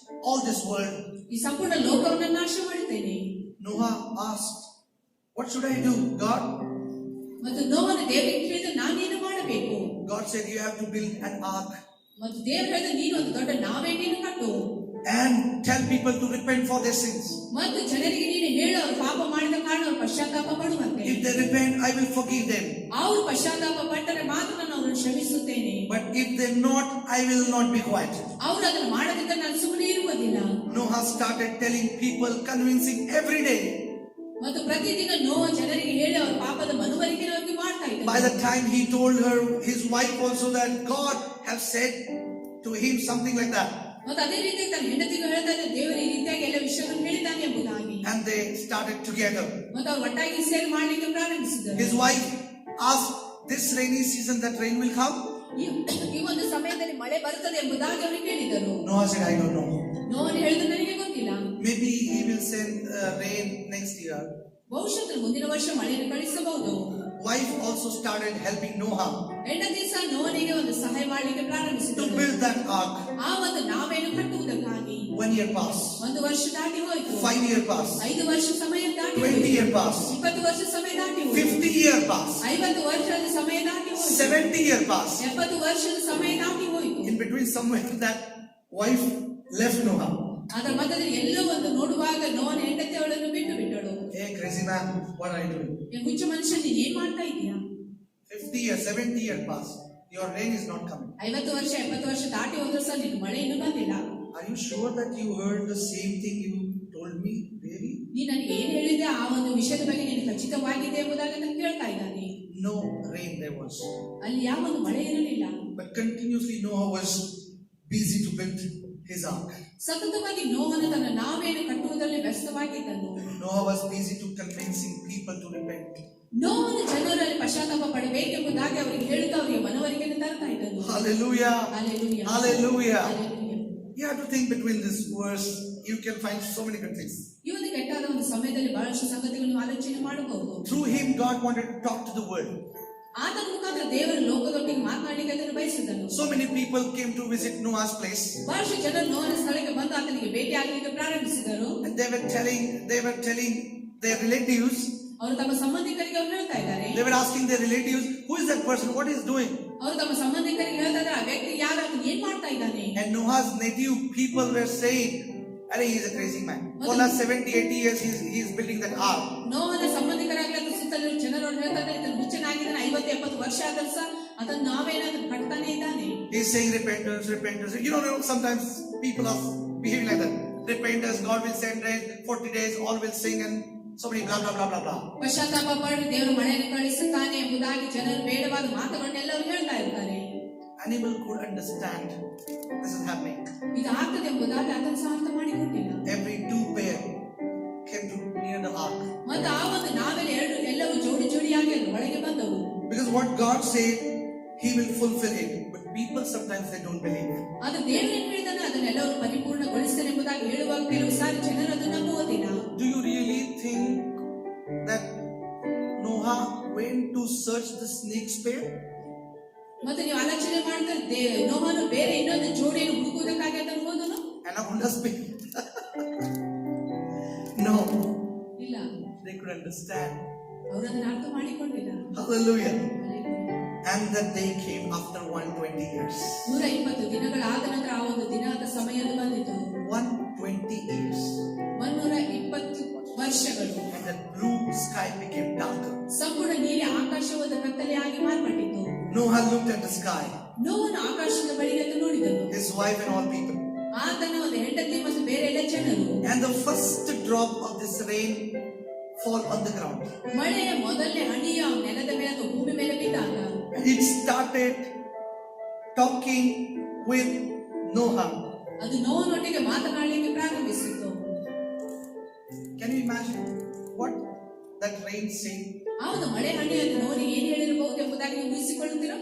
all this world. ಈ ಸಂಪೂರ್ಣ ಲೋಕವನ್ನು ನಾಶ ಮಾಡುತ್ತೇನೆ. Noah asked, what should I do, God? ಮತ್ತು ನೋವನ ದೇವರಿಗೆ ಹೇಳಿದ ನಾನೇನು ಮಾಡಬೇಕು? God said, you have to build an ark ಮತ್ತು ದೇವರು ಹೇಳಿದ ನೀನು ಒಂದು ದೊಡ್ಡ ನಾವೇನೇನು ಕಟ್ಟು and tell people to repent for their sins. ಮತ್ತು ಜನರಿಗೆ ನೀನು ಹೇಳು ಅವರು ಪಾಪ ಮಾಡಿದ ಕಾರಣ ಅವರು ಪಶ್ಚಾತ್ತಾಪ ಪಡುವಂತೆ. If they repent, I will forgive them. ಅವರು ಪಶ್ಚಾತ್ತಾಪ ಪಟ್ಟರೆ ಮಾತ್ರ ನಾನು ಅವರನ್ನು ಕ್ಷಮಿಸುತ್ತೇನೆ. But if they not, I will not be quiet. ಅವರು ಅದನ್ನು ಮಾಡದಿದ್ದರೆ ನಾನು ಸುಮ್ಮನೆ ಇರುವುದಿಲ್ಲ. Noah started telling people, convincing every day. ಮತ್ತು ಪ್ರತಿದಿನ ನೋವ ಜನರಿಗೆ ಹೇಳಿ ಅವರ ಪಾಪದ ಮನವರಿಕೆ ಅವರಿಗೆ ಮಾಡ್ತಾ ಇದ್ದ. By the time he told her, his wife also, that God have said to him something like that. ಮತ್ತು ಅದೇ ರೀತಿ ತನ್ನ ಹೆಂಡತಿಗೂ ಹೇಳ್ತಾ ಇದ್ದ, ದೇವರು ಈ ರೀತಿಯಾಗಿ ಎಲ್ಲ ವಿಷಯವನ್ನು ಹೇಳಿದ್ದಾನೆ ಎಂಬುದಾಗಿ. And they started together. ಮತ್ತು ಅವರು ಒಟ್ಟಾಗಿ ಸೇರಿ ಮಾಡಲಿಕ್ಕೆ ಪ್ರಾರಂಭಿಸಿದರು. His wife asked, this rainy season that rain will come? ಈ ಒಂದು ಸಮಯದಲ್ಲಿ ಮಳೆ ಬರುತ್ತದೆ ಎಂಬುದಾಗಿ ಅವರು ಕೇಳಿದರು. Noah said, I don't know. ನೋವನು ಹೇಳಿದ ನನಗೆ ಗೊತ್ತಿಲ್ಲ. Maybe he will send rain next year. ಬಹುಶಃ ಮುಂದಿನ ವರ್ಷ ಮಳೆಯನ್ನು ಕಳಿಸಬಹುದು. Wife also started helping Noah ಹೆಂಡತಿ ಸಹ ನೋವನಿಗೆ ಒಂದು ಸಹಾಯ ಮಾಡಲಿಕ್ಕೆ to ಪ್ರಾರಂಭಿಸಿದರು. build that ark. ಆ ಒಂದು ನಾವೇನು ಕಟ್ಟುವುದಕ್ಕಾಗಿ 1 year passed. 1 ವರ್ಷ ದಾಟಿ ಹೋಯಿತು. 5 year passed. 5 ವರ್ಷ ಸಮಯ ದಾಟಿ 20 ಹೋಯಿತು. year passed. 20 ವರ್ಷ ಸಮಯ ದಾಟಿ ಹೋಯಿತು. 50 year passed. 50 ವರ್ಷದ ಸಮಯ ದಾಟಿ ಹೋಯಿತು. 70 year passed. 70 ವರ್ಷದ ಸಮಯ ದಾಟಿ ಹೋಯಿತು. In between somewhere that wife left Noah. ಅದರ ಮಧ್ಯದಲ್ಲಿ ಎಲ್ಲೋ ಒಂದು ನೋಡುವಾಗ ನೋವನ ಹೆಂಡತಿ ಅವಳನ್ನು ಬಿಟ್ಟು ಬಿಟ್ಟಳು. Hey crazy man, what are you doing? ಈ ಹುಚ್ಚ ಮನುಷ್ಯ ನೀನ್ ಏನ್ ಮಾಡ್ತಾ ಇದೀಯಾ? 50 years, 70 years passed. Your rain is not coming. 50 ವರ್ಷ 70 ವರ್ಷ ದಾಟಿ ಹೋದ್ರೂ ಸಹ ನಿನ್ನ ಮಳೆ ಇನ್ನೂ ಬಂದಿಲ್ಲ. Are you sure that you heard the same thing you told me? Really? ನೀ ನನಗೆ ಏನ್ ಹೇಳಿದೆ ಆ ಒಂದು ವಿಷಯದ ಬಗ್ಗೆ ನೀನು ಖಚಿತವಾಗಿದೆ ಎಂಬುದಾಗಿ ನಾನು ಕೇಳ್ತಾ ಇದ್ದಾನೆ. No rain there was. ಅಲ್ಲಿ ಯಾವ ಒಂದು ಮಳೆ ಇರಲಿಲ್ಲ. But continuously Noah was busy to build his ark. ಸತತವಾಗಿ ನೋವನ್ನು ತನ್ನ ನಾವೇನು ಕಟ್ಟುವುದರಲ್ಲಿ ವ್ಯಸ್ತವಾಗಿದ್ದನು. Noah was busy to convincing people to repent. ನೋವನ್ನು ಜನರಲ್ಲಿ ಪಶ್ಚಾತ್ತಾಪ ಪಡಬೇಕೆಂಬುದಾಗಿ ಅವರಿಗೆ ಹೇಳುತ್ತಾ ಅವರಿಗೆ ಮನವರಿಕೆಯನ್ನು ತರ್ತಾ ಇದ್ದನು. Hallelujah. Hallelujah. Hallelujah. Hallelujah. You have to think between this verse. You can find so many good things. ಈ ಒಂದು ಕೆಟ್ಟಾದ ಒಂದು ಸಮಯದಲ್ಲಿ ಬಹಳಷ್ಟು ಸಂಗತಿಗಳನ್ನು ಆಲೋಚನೆ ಮಾಡಬಹುದು. Through him, God wanted to talk to the world. ಆತನ ಮುಖಾಂತರ ದೇವರು ಲೋಕದೊಟ್ಟಿಗೆ ಮಾತನಾಡಲಿಕ್ಕೆ ಅದನ್ನು ಬಯಸಿದನು. So many people came to visit Noah's place. ಬಹಳಷ್ಟು ಜನರು ನೋವನ ಸ್ಥಳಕ್ಕೆ ಬಂದು ಆತನಿಗೆ ಭೇಟಿ ಆಗಲಿಕ್ಕೆ ಪ್ರಾರಂಭಿಸಿದರು. And they were telling their relatives. ಅವರು ತಮ್ಮ ಸಂಬಂಧಿಕರಿಗೆ ಅವರು ಹೇಳ್ತಾ ಇದ್ದಾರೆ. They were asking their relatives, who is that person? What is doing? ಅವರು ತಮ್ಮ ಸಂಬಂಧಿಕರಿಗೆ ಹೇಳ್ತಾ ಇದ್ದಾರೆ, ಆ ವ್ಯಕ್ತಿ ಯಾರು, ಆತನು ಏನ್ ಮಾಡ್ತಾ ಇದ್ದಾನೆ. And Noah's native people were saying, "Arey, he is a crazy man. For last 70-80 years, he is building that ark." ನೋವನ ಸಂಬಂಧಿಕರಾಗಲಿ ಅಥವಾ ಸುತ್ತಲಿರುವ ಜನರು ಹೇಳ್ತಾ ಇದ್ದಾರೆ, ಇದನ್ನು ಹುಚ್ಚನಾಗಿದ್ದಾನೆ, 50-70 ವರ್ಷ ಆದರೂ ಸಹ ಅದನ್ನು ನಾವೇನಾದ್ರೂ ಕಟ್ತಾನೆ ಇದ್ದಾನೆ. He is saying repentance. You know, sometimes people are behaving like that. Repentance, God will send rain, 40 days, all will sing, and so many blah blah blah blah blah. ಪಶ್ಚಾತ್ತಾಪ ಪಡಿ ದೇವರು ಮಳೆಯನ್ನು ಕಳಿಸುತ್ತಾನೆ ಎಂಬುದಾಗಿ ಜನರು ಬೇಡವಾದ ಮಾತುಗಳನ್ನೆಲ್ಲರೂ ಹೇಳ್ತಾ ಇರ್ತಾರೆ. Animal could understand this is happening. ಇದು ಆಗ್ತದೆ ಎಂಬುದಾಗಿ ಅದನ್ನು ಸಹ ಅರ್ಥ ಮಾಡಿಕೊಂಡಿಲ್ಲ. Every 2 pair came to near the ark. ಮತ್ತು ಆ ಒಂದು ನಾವೆಲ್ಲ ಎಲ್ಲವೂ ಜೋಡಿ ಜೋಡಿಯಾಗಿ ಅದು ಒಳಗೆ ಬಂದವು. Because what God said, He will fulfill it. But people sometimes they don't believe. ಅದು ದೇವರು ಏನು ಹೇಳಿದಾನೆ ಅದನ್ನೆಲ್ಲವೂ ಪರಿಪೂರ್ಣಗೊಳಿಸ್ತಾನೆ ಎಂಬುದಾಗಿ ಹೇಳುವಾಗ ಕೆಲವು ಸಾರಿ ಜನರು ಅದು ನಂಬುವುದಿಲ್ಲ. Do you really think that Noah went to search the snake pair? ಮತ್ತೆ ನೀವು ಆಲೋಚನೆ ಮಾಡಿದ್ರೆ ನೋಹನು ಬೇರೆ ಇನ್ನೊಂದು ಜೋಡಿಯನ್ನು ಹುಡುಕುವುದಕ್ಕಾಗಿ ಅದನ್ನು ಹೋದನು? Anaconda's pair? No. ಇಲ್ಲ, They could understand. ಅವರು ಅದನ್ನು ಅರ್ಥ ಮಾಡಿಕೊಂಡಿಲ್ಲ. Hallelujah. And that day came after 120 years. 120 ದಿನಗಳಾದ ನಂತರ ಆ ಒಂದು ದಿನದ ಸಮಯದ ಬಂದಿತು. 120 years. 120 ವರ್ಷಗಳು. And the blue sky became darker. ಸಂಪೂರ್ಣ ನೀಲಿ ಆಕಾಶವಾದ ಕತ್ತಲೆಯಾಗಿ ಮಾರ್ಪಟ್ಟಿತು. Noah looked at the sky. ನೋವನು ಆಕಾಶದ ಬಳಿಗೆ ನೋಡಿದನು. His wife and all people. ಆತನ ಒಂದು ಹೆಂಡತಿ ಮತ್ತು ಬೇರೆ ಎಲ್ಲ ಜನರು. And the first drop of this rain fall on the ground. ಮಳೆಯ ಮೊದಲನೇ ಹನಿಯ ನೆಲದ ಮೇಲೆ ಅಥವಾ ಭೂಮಿ ಮೇಲೆ ಬಿದ್ದಾಗ It started talking with Noah. ಅದು ನೋವನೊಟ್ಟಿಗೆ ಮಾತನಾಡಲಿಕ್ಕೆ ಪ್ರಾರಂಭಿಸಿತು. Can you imagine what that rain said? ಆ ಒಂದು ಮಳೆ ಹನಿಯಲ್ಲಿ ನೋವನಿಗೆ ಏನು ಹೇಳಿರಬಹುದು ಎಂಬುದಾಗಿ ನೀವು ಊಹಿಸಿಕೊಳ್ಳುತ್ತೀರಾ?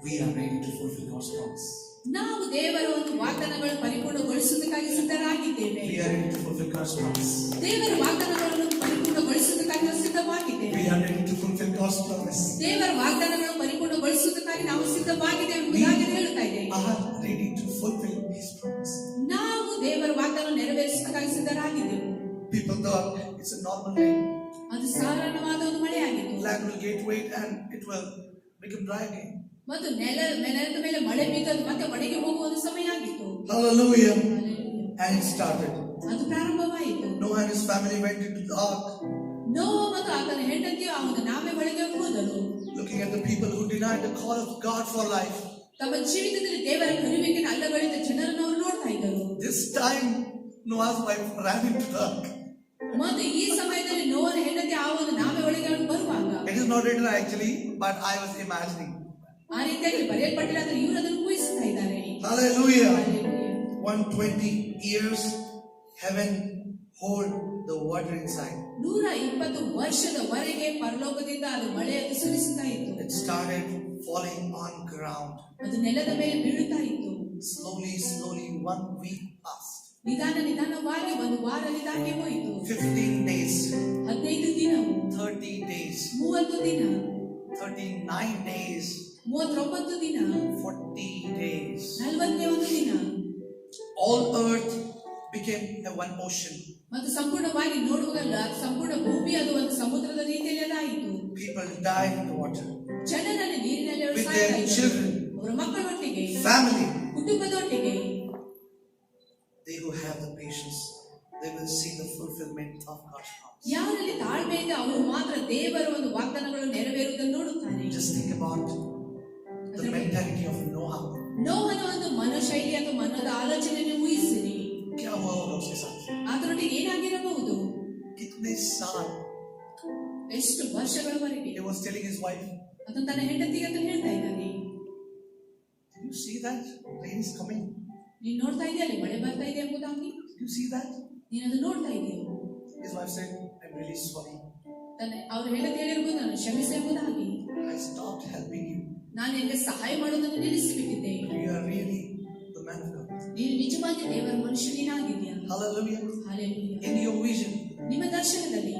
We are ready to fulfill God's promise. ನಾವು ದೇವರ ಒಂದು ವಾಗ್ದಾನಗಳನ್ನು ಪರಿಪೂರ್ಣಗೊಳಿಸುವುದಕ್ಕಾಗಿ ಸಿದ್ಧರಾಗಿದ್ದೇವೆ. We are ready to fulfill God's promise. ದೇವರ ವಾಗ್ದಾನಗಳನ್ನು ಪರಿಪೂರ್ಣಗೊಳಿಸುವುದಕ್ಕಾಗಿ ನಾವು ಸಿದ್ಧವಾಗಿದ್ದೇವೆ. We are ready to fulfill God's promise. ದೇವರ ವಾಗ್ದಾನಗಳನ್ನು ಪರಿಪೂರ್ಣಗೊಳಿಸುವುದಕ್ಕಾಗಿ ನಾವು ಸಿದ್ಧವಾಗಿದ್ದೇವೆ ಎಂಬುದಾಗಿ ಹೇಳುತ್ತಾ ಇದೆ. Are ready to fulfill His promise. ನಾವು ದೇವರ ವಾಗ್ದಾನ ನೆರವೇರಿಸುವುದಕ್ಕಾಗಿ ಸಿದ್ಧರಾಗಿದ್ದೆವು. People thought it's a normal rain. ಅದು ಸಾಧಾರಣವಾದ ಒಂದು ಮಳೆಯಾಗಿತ್ತು. Land will get wet and it will become dry again. ಮತ್ತು ನೆಲದ ಮೇಲೆ ಮಳೆ ಬಿದ್ದದ್ದು ಮತ್ತೆ ಒಣಗಿ ಹೋಗುವ ಒಂದು ಸಮಯ ಆಗಿತ್ತು. Hallelujah. And it started. ಅದು ಪ್ರಾರಂಭವಾಯಿತು. Noah and his family went into the ark. ನೋಹ ಮತ್ತು ಆತನ ಹೆಂಡತಿಯು ಅವನ ನಾವೆ ಒಳಗೆ ಹೋದರು. Looking at the people who denied the call of God for life. ತಮ್ಮ ಜೀವಿತದಲ್ಲಿ ದೇವರ ಕರೆಯುವಿಕೆಯನ್ನು ಅಲ್ಲಗಳೆದ ಜನರನ್ನು ಅವರು ನೋಡ್ತಾ ಇದ್ದರು. This time Noah's wife ran into the ark. ಮತ್ತು ಈ ಸಮಯದಲ್ಲಿ ನೋಹನ ಹೆಂಡತಿ ಆ ಒಂದು ನಾವೆ ಒಳಗೆ ಅವಳು ಬರುವಾಗ It is not written actually, but I was imagining. ಆ ರೀತಿಯಾಗಿ ಬರೆಯಲ್ಪಟ್ಟಿಲ್ಲ, ಆದರೆ ಇವರು ಅದನ್ನು ಊಹಿಸ್ತಾ ಇದ್ದಾರೆ. Hallelujah. Hallelujah. 120 years heaven hold the water inside. 120 ವರ್ಷದವರೆಗೆ ಪರಲೋಕದಿಂದ ಅದು ಮಳೆಯನ್ನು ಸುರಿಸುತ್ತಾ ಇತ್ತು. It started falling on ground. ಅದು ನೆಲದ ಮೇಲೆ ಬೀಳುತ್ತಾ ಇತ್ತು. Slowly 1 week passed. ನಿಧಾನವಾಗಿ ಒಂದು ವಾರ ನಿಧಾನಕ್ಕೆ ಹೋಯಿತು. 15 days. 15 ದಿನವು. 30 days. 30 ದಿನ. 39 days. 39 ದಿನ. 40 days. 41 ದಿನ. All earth became a one ocean. ಮತ್ತು ಸಂಪೂರ್ಣವಾಗಿ ನೋಡುವಾಗ ಸಂಪೂರ್ಣ ಭೂಮಿ ಅದು ಒಂದು ಸಮುದ್ರದ ರೀತಿಯಲ್ಲಿ ಅದಾಯಿತು. People died in the water. ಜನರಲ್ಲಿ ನೀರಿನಲ್ಲಿ ಅವರು With ಸಾಯ್ತಾ their ಇದ್ದರು. children. ಅವರ ಮಕ್ಕಳೊಟ್ಟಿಗೆ, Family. ಕುಟುಂಬದೊಟ್ಟಿಗೆ. They who have the patience, they will see the fulfillment of God's promise. ಯಾರಲ್ಲಿ ತಾಳ್ಮೆ ಇದೆ ಅವರು ಮಾತ್ರ ದೇವರ ಒಂದು ವಾಗ್ದಾನಗಳು ನೆರವೇರುವುದನ್ನು ನೋಡುತ್ತಾರೆ. Just think about the mentality of Noah. ನೋಹನ ಒಂದು ಮನೋಶೈಲಿ ಅಥವಾ ಮನದ ಆಲೋಚನೆಯನ್ನು ಊಹಿಸಿರಿ. क्या हुआ होगा उसके साथ? ಅದರೊಟ್ಟಿಗೆ ಏನಾಗಿರಬಹುದು? कितने साल? ಎಷ್ಟು ವರ್ಷಗಳವರೆಗೆ? He was telling his wife, ಅದನ್ನು ತನ್ನ ಹೆಂಡತಿಗೆ ಅಂತ ಹೇಳ್ತಾ ಇದ್ದಾನೆ. "Did you see that? Rain is coming. ನೀನು ನೋಡ್ತಾ ಇದೆಯಲ್ಲ ಮಳೆ ಬರ್ತಾ ಇದೆ ಎಂಬುದಾಗಿ? Did you see that?" ನೀನು ಅದು ನೋಡ್ತಾ ಇದೆಯಾ? His wife said, "I'm really sorry. ಅವ್ರ ಹೆಂಡತಿ ಹೇಳಿರ್ಬೋದು, ನಾನು ಕ್ಷಮಿಸಿ ಎಂಬುದಾಗಿ. I stopped helping you. ನಾನು ನಿನಗೆ ಸಹಾಯ ಮಾಡೋದನ್ನು ನಿಲ್ಲಿಸಿಬಿಟ್ಟಿದ್ದೆ. You are really the man of God." ನೀನು ನಿಜವಾಗಿ ದೇವರ ಮನುಷ್ಯನಾಗಿದ್ಯಾ? Hallelujah. Hallelujah. In your vision, ನಿಮ್ಮ ದರ್ಶನದಲ್ಲಿ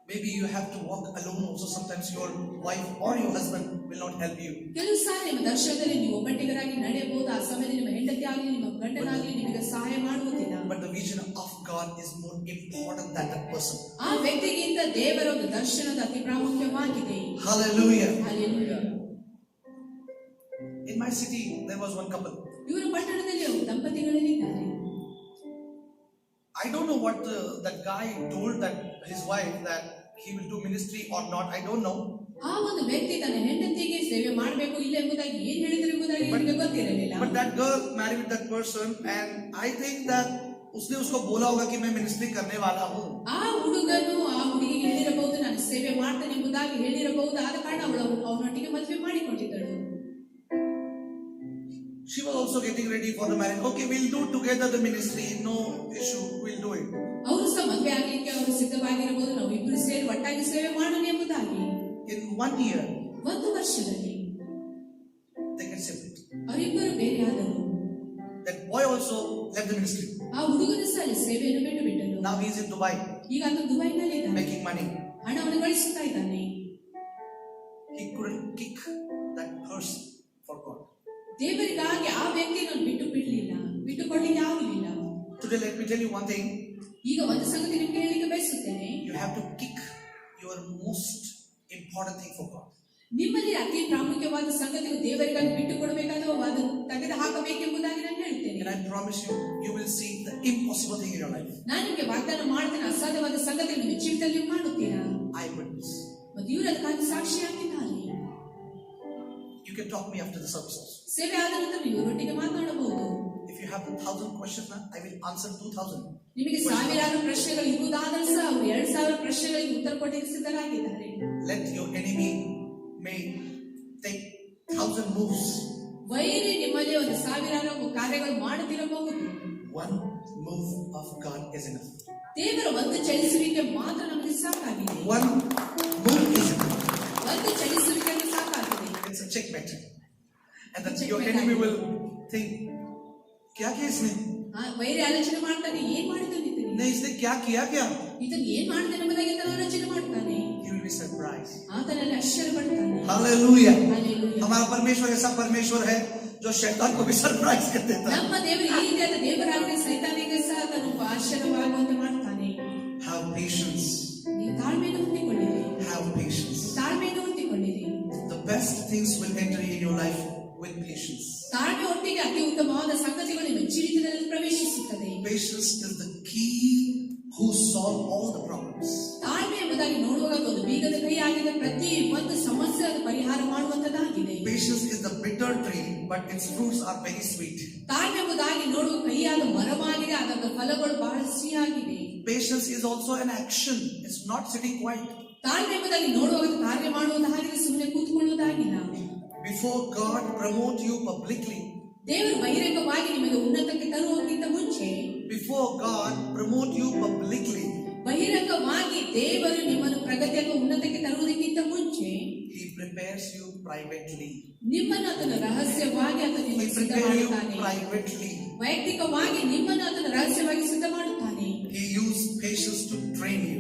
maybe you have to walk alone also. Sometimes your wife or your husband will not help you. ಕೆಲವು ಸಾರಿ ನಿಮ್ಮ ದರ್ಶನದಲ್ಲಿ ನೀವು ಒಬ್ಬಟ್ಟಿಗರಾಗಿ ನಡೆಯಬಹುದು. ಆ ಸಮಯದಲ್ಲಿ ನಿಮ್ಮ ಹೆಂಡತಿ ಆಗಲಿ ನಿಮ್ಮ ಗಂಡನಾಗಲಿ ನಿಮಗೆ ಸಹಾಯ ಮಾಡುವುದಿಲ್ಲ. But the vision of God is more important than that person. ಆ ವ್ಯಕ್ತಿಗಿಂತ ದೇವರ ಒಂದು ದರ್ಶನದ ಅತಿ ಪ್ರಾಮುಖ್ಯವಾಗಿದೆ. Hallelujah. Hallelujah. In my city, there was one couple. ಇವರ ಪಟ್ಟಣದಲ್ಲಿ ದಂಪತಿಗಳಿದ್ದಾರೆ. I don't know what that guy told that his wife that he will do ministry or not. I don't know. ಆ ಒಂದು ವ್ಯಕ್ತಿ ತನ್ನ ಹೆಂಡತಿಗೆ ಸೇವೆ ಮಾಡಬೇಕು ಇಲ್ಲ ಎಂಬುದಾಗಿ ಏನ್ ಹೇಳಿದ್ರು ಎಂಬುದಾಗಿ ನನಗೆ ಗೊತ್ತಿರಲಿಲ್ಲ. But that girl married with that person, and I think that उसने उसको बोला होगा कि मैं मिनिस्ट्री करने वाला हूँ. ಆ ಹುಡುಗನು ಆ ಹುಡುಗಿಗೆ ಹೇಳಿರಬಹುದು, ನಾನು ಸೇವೆ ಮಾಡ್ತೇನೆ ಎಂಬುದಾಗಿ ಹೇಳಿರಬಹುದು. ಆದ ಕಾರಣ ಅವನೊಟ್ಟಿಗೆ ಮದುವೆ ಮಾಡಿಕೊಟ್ಟಿದ್ದಳು. She was also getting ready for the marriage. Okay, we'll do together the ministry. No issue. We'll do it. ಅವರು ಸಹ ಮದುವೆ ಆಗ್ಲಿಕ್ಕೆ ಅವರು ಸಿದ್ಧವಾಗಿರಬಹುದು. ನಾವು ಇಬ್ಬರು ಸೇರಿ ಒಟ್ಟಾಗಿ ಸೇವೆ ಮಾಡೋಣ ಎಂಬುದಾಗಿ. In 1 year, ಒಂದು ವರ್ಷದಲ್ಲಿ they get separated. ಅವರಿಬ್ಬರು ಬೇರೆ ಆದರು. That boy also left the ministry. ಆ ಹುಡುಗನು ಸಹ ಸೇವೆಯನ್ನು ಬಿಟ್ಟು ಬಿಟ್ಟನು. Now he is in Dubai, ಈಗ ಆತ ದುಬೈನಲ್ಲಿ ಇದ್ದಾನೆ, making money. ಹಣವನ್ನು ಗಳಿಸುತ್ತಾ ಇದ್ದಾನೆ. He couldn't kick that person for God. ದೇವರಿಗಾಗಿ ಆ ವ್ಯಕ್ತಿಯನ್ನು ಬಿಟ್ಟುಕೊಡ್ಲಿಲ್ಲ. Today, let me tell you one thing. ಈಗ ಒಂದು ಸಂಗತಿ ನಿಮಗೆ ಹೇಳಲಿಕ್ಕೆ ಬಯಸುತ್ತೇನೆ. You have to kick your most important thing for God. ನಿಮ್ಮಲ್ಲಿ ಅತಿ ಪ್ರಾಮುಖ್ಯವಾದ ಸಂಗತಿಯು ದೇವರಿಗಾಗಿ ಬಿಟ್ಟು ಕೊಡಬೇಕಾದ ಅದನ್ನು ತೆಗೆದು ಹಾಕಬೇಕೆಂಬುದಾಗಿ ನಾನು ಹೇಳ್ತೇನೆ. And I promise you, you will see the impossible thing in your life. ನಾನು ನಿಮಗೆ ವಾಗ್ದಾನ ಮಾಡ್ತೇನೆ, ಅಸಾಧ್ಯವಾದ ಸಂಗತಿ ನಿಮ್ಮ ಜೀವಿತದಲ್ಲಿ ನೀವು ಕಾಣುತ್ತೀರಾ? I witness. ಮತ್ತು ಇವರು ಅದಕ್ಕಾಗಿ ಸಾಕ್ಷಿಯಾಗಿದ್ದಾರೆ. You can talk me after the service also. ಸೇವೆ ಆದ ನಂತರ ನೀವು ಒಟ್ಟಿಗೆ ಮಾತನಾಡಬಹುದು. if you have 1,000 questions, I will answer 2,000. ನಿಮಗೆ ಸಾವಿರಾರು ಪ್ರಶ್ನೆಗಳು ಇರುವುದಾದರೂ ಸಹ ಅವರು 2,000 ಪ್ರಶ್ನೆಗಳಿಗೆ ಉತ್ತರ ಕೊಡಲಿಕ್ಕೆ ಸಿದ್ಧರಾಗಿದ್ದಾರೆ. Let your enemy may take 1,000 moves. ವೈರಿ ನಿಮ್ಮಲ್ಲಿ ಒಂದು ಸಾವಿರಾರು ಕಾರ್ಯಗಳು ಮಾಡುತ್ತಿರಬಹುದು. One move of God is enough. ದೇವರ ಒಂದು ಚಲಿಸುವಿಕೆ ಮಾತ್ರ ನಮಗೆ ಸಾಕಾಗಿದೆ. One move is enough. ಒಂದು ಚಲಿಸುವಿಕೆ ಸಾಕಾಗಿದೆ. It's a checkmate. And then your enemy will think, क्या किया इसने? ವೈರಿ ಆಲೋಚನೆ ಮಾಡ್ತಾನೆ, ಏನ್ ಮಾಡಿದ್ದಾನೆ ಇದನ್ನ? नहीं इसने क्या किया क्या? ಇದನ್ನ ಏನ್ ಮಾಡಿದೆ ಎಂಬುದಾಗಿ ಆಲೋಚನೆ ಮಾಡ್ತಾನೆ. He will be surprised. ಆತನಲ್ಲಿ ಆಶ್ಚರ್ಯ ಪಡ್ತಾನೆ. Hallelujah. Hallelujah. हमारा परमेश्वर ऐसा परमेश्वर है जो शैतान को भी सरप्राइज कर देता है. ನಮ್ಮ ದೇವರು ಈ ರೀತಿಯಾದ ದೇವರಾಗಿ ಸೈತಾನಿಗೆ ಸಹ ತಾನು ಆಶ್ಚರ್ಯವಾಗುವಂತೆ ಮಾಡ್ತಾನೆ. Have patience. ನೀವು ತಾಳ್ಮೆಯನ್ನು ಹೊಂದಿಕೊಳ್ಳಿರಿ. Have patience. ತಾಳ್ಮೆಯನ್ನು ಹೊಂದಿಕೊಳ್ಳಿರಿ. The best things will enter in your life with patience. ತಾಳ್ಮೆ ಒಟ್ಟಿಗೆ ಅತಿ ಉತ್ತಮವಾದ ಸಂಗತಿಗಳು ನಿಮ್ಮ ಜೀವಿತದಲ್ಲಿ ಪ್ರವೇಶಿಸುತ್ತದೆ. Patience is the key who solve all the problems. ತಾಳ್ಮೆ ಎಂಬುದಾಗಿ ನೋಡುವಾಗ ಒಂದು ಬೀಗದ ಕೈಯಾಗಿದೆ, ಪ್ರತಿ ಒಂದು ಸಮಸ್ಯೆ ಅದು ಪರಿಹಾರ ಮಾಡುವಂತದ್ದಾಗಿದೆ. Patience is the bitter tree, but its fruits are very sweet. ತಾಳ್ಮೆ ಎಂಬುದಾಗಿ ನೋಡುವ ಕೈಯಾದ ಮರವಾಗಿದೆ, ಅದರ ಫಲಗಳು ಬಹಳ ಸಿಹಿಯಾಗಿವೆ. Patience is also an action. It's not sitting quiet. ತಾಳ್ಮೆ ಎಂಬುದಾಗಿ ನೋಡುವಾಗ ಕಾರ್ಯ ಮಾಡುವುದಾಗಿದೆ, ಸುಮ್ಮನೆ ಕೂತ್ಕೊಳ್ಳುವುದಾಗಿಲ್ಲ. Before God promote you publicly, ದೇವರು ಬಹಿರಂಗವಾಗಿ ನಿಮಗೆ ಉನ್ನತಕ್ಕೆ ತರುವುದಕ್ಕಿಂತ ಮುಂಚೆ, before God promote you publicly, ಬಹಿರಂಗವಾಗಿ ದೇವರು ನಿಮ್ಮನ್ನು ಪ್ರಗತಿಯನ್ನು ಉನ್ನತಕ್ಕೆ ತರುವುದಕ್ಕಿಂತ ಮುಂಚೆ, He prepares you privately. ನಿಮ್ಮನ್ನು ಆತನ ರಹಸ್ಯವಾಗಿ ಆತನು He ನಿಮಗೆ ಸಿದ್ಧ prepares you ಮಾಡುತ್ತಾನೆ. privately. ವೈಯಕ್ತಿಕವಾಗಿ ನಿಮ್ಮನ್ನು ಆತನ ರಹಸ್ಯವಾಗಿ ಸಿದ್ಧ ಮಾಡುತ್ತಾನೆ. He used patience to train you.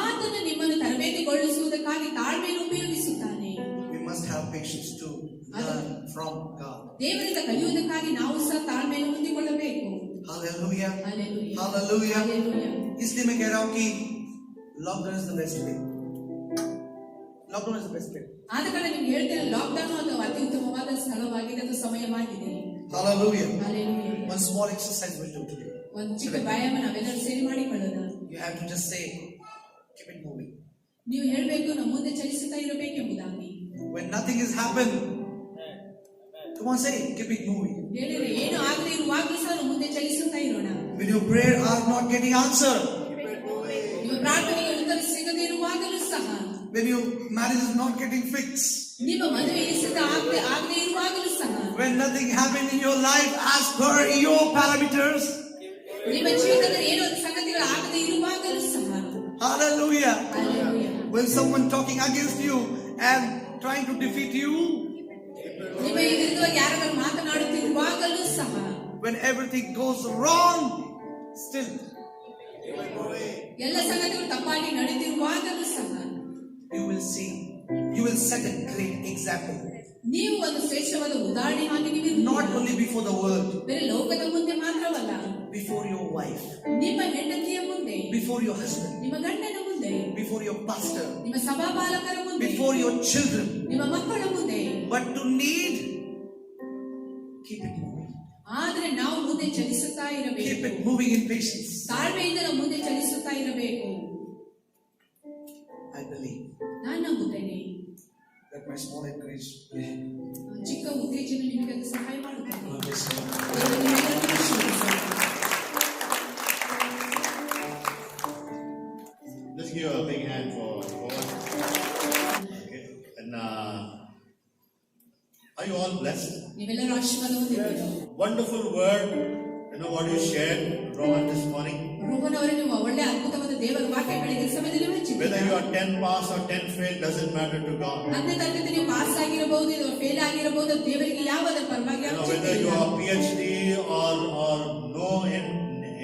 ಆತನು ನಿಮ್ಮನ್ನು ತರಬೇತಿಗೊಳಿಸುವುದಕ್ಕಾಗಿ ತಾಳ್ಮೆಯನ್ನು ಉಪಯೋಗಿಸುತ್ತಾನೆ. We must have patience to learn from God. ದೇವರಿಂದ ಕಲಿಯುವುದಕ್ಕಾಗಿ ನಾವು ಸಹ ತಾಳ್ಮೆಯನ್ನು ಹೊಂದಿಕೊಳ್ಳಬೇಕು. Hallelujah. Hallelujah. Hallelujah. Hallelujah. इसलिए मैं कह रहा हूँ कि lockdown is the best way. Lockdown is the best way. ಆದ ಕಾರಣ ನಿಮ್ಗೆ ಹೇಳ್ತೇನೆ, ಲಾಕ್ಡೌನ್ ಅಥವಾ ಅತಿ ಉತ್ತಮವಾದ ಸ್ಥಳವಾಗಿದೆ, ಅದು ಸಮಯವಾಗಿದೆ. Hallelujah. Hallelujah. One small exercise we'll do today. ಒಂದು ಚಿಕ್ಕ ವ್ಯಾಯಾಮ ನಾವೆಲ್ಲರೂ ಸೇರಿ ಮಾಡಿಕೊಳ್ಳೋಣ. You have to just say, keep it moving. ನೀವು ಹೇಳಬೇಕು, ನಾವು ಮುಂದೆ ಚಲಿಸುತ್ತಾ ಇರಬೇಕೆಂಬುದಾಗಿ. When nothing has happened, come on, say, keep it moving. ಹೇಳಿದ್ರೆ ಏನು ಆಗದೆ ಇರುವಾಗಲೂ ಸಹ ನಾವು ಮುಂದೆ ಚಲಿಸುತ್ತಾ ಇರೋಣ. When your prayer are not getting answered, ನಿಮ್ಮ ಪ್ರಾರ್ಥನೆಗೆ ಉತ್ತರ ಸಿಗದೆ ಇರುವಾಗಲೂ ಸಹ, when your marriage is not getting fixed, ನಿಮ್ಮ ಮದುವೆ ಆಗದೆ ಇರುವಾಗಲೂ ಸಹ, when nothing happened in your life as per your parameters, ನಿಮ್ಮ ಜೀವಿತದಲ್ಲಿ ಏನೋ ಒಂದು ಸಂಗತಿಗಳು ಆಗದೆ ಇರುವಾಗಲೂ ಸಹ, hallelujah. Hallelujah. When someone talking against you and trying to defeat you, ನಿಮ್ಮ ವಿರುದ್ಧವಾಗಿ ಯಾರಾದರೂ ಮಾತನಾಡುತ್ತಿರುವಾಗಲೂ ಸಹ, when everything goes wrong, still ಎಲ್ಲ ಸಂಗತಿಗಳು ತಪ್ಪಾಗಿ ನಡೆದಿರುವಾಗಲೂ ಸಹ, you will see, you will set a great example. ನೀವು ಒಂದು ಶ್ರೇಷ್ಠವಾದ ಉದಾಹರಣೆ ಆಗಿ ನೀವು Not only before the world, ಬೇರೆ ಲೋಕದ ಮುಂದೆ ಮಾತ್ರವಲ್ಲ, before your wife, ನಿಮ್ಮ ಹೆಂಡತಿಯ ಮುಂದೆ, before your husband, ನಿಮ್ಮ ಗಂಡನ ಮುಂದೆ, before your pastor, ನಿಮ್ಮ ಸಭಾಪಾಲಕರ ಮುಂದೆ, before your children. ನಿಮ್ಮ ಮಕ್ಕಳ ಮುಂದೆ. But to need, keep it moving. ಆದ್ರೆ ನಾವು ಮುಂದೆ ಚಲಿಸುತ್ತಾ Keep ಇರಬೇಕು. it moving in patience. ತಾಳ್ಮೆಯಿಂದ ನಾವು ಮುಂದೆ ಚಲಿಸುತ್ತಾ ಇರಬೇಕು. I believe ನಾನು ನಂಬುತ್ತೇನೆ, that my small encourage will help. ಚಿಕ್ಕ ಉತ್ತೇಜನ ನಿಮಗೆ ಅದು ಸಹಾಯ ಮಾಡುತ್ತದೆ. God bless you. ದೇವರು ನಿಮ್ಮೆಲ್ಲರನ್ನೂ ಆಶೀರ್ವದಿಸಲಿ. Let's give a big hand for God. Okay. And are you all blessed? ನೀವೆಲ್ಲರೂ ಆಶೀರ್ವಾದ ಹೊಂದಿದ್ದೀರಾ? Wonderful word. You know what you shared, Rohan, this morning. Rohan ಅವರೇ, ನೀವು ಒಳ್ಳೆ ಅದ್ಭುತವಾದ ದೇವರ ವಾಕ್ಯ ಬೆಳಗಿನ ಸಮಯದಲ್ಲಿ Whether you ಹಂಚಿದ್ದೀರಾ? are 10 pass or 10 fail doesn't matter to God. 10ನೇ ತರಗತಿ ನೀವು ಪಾಸ್ ಆಗಿರಬಹುದು, ಇದು ಫೇಲ್ ಆಗಿರಬಹುದು, ದೇವರಿಗೆ ಯಾವುದರ ಪರವಾಗಿ You know, whether you are PhD or no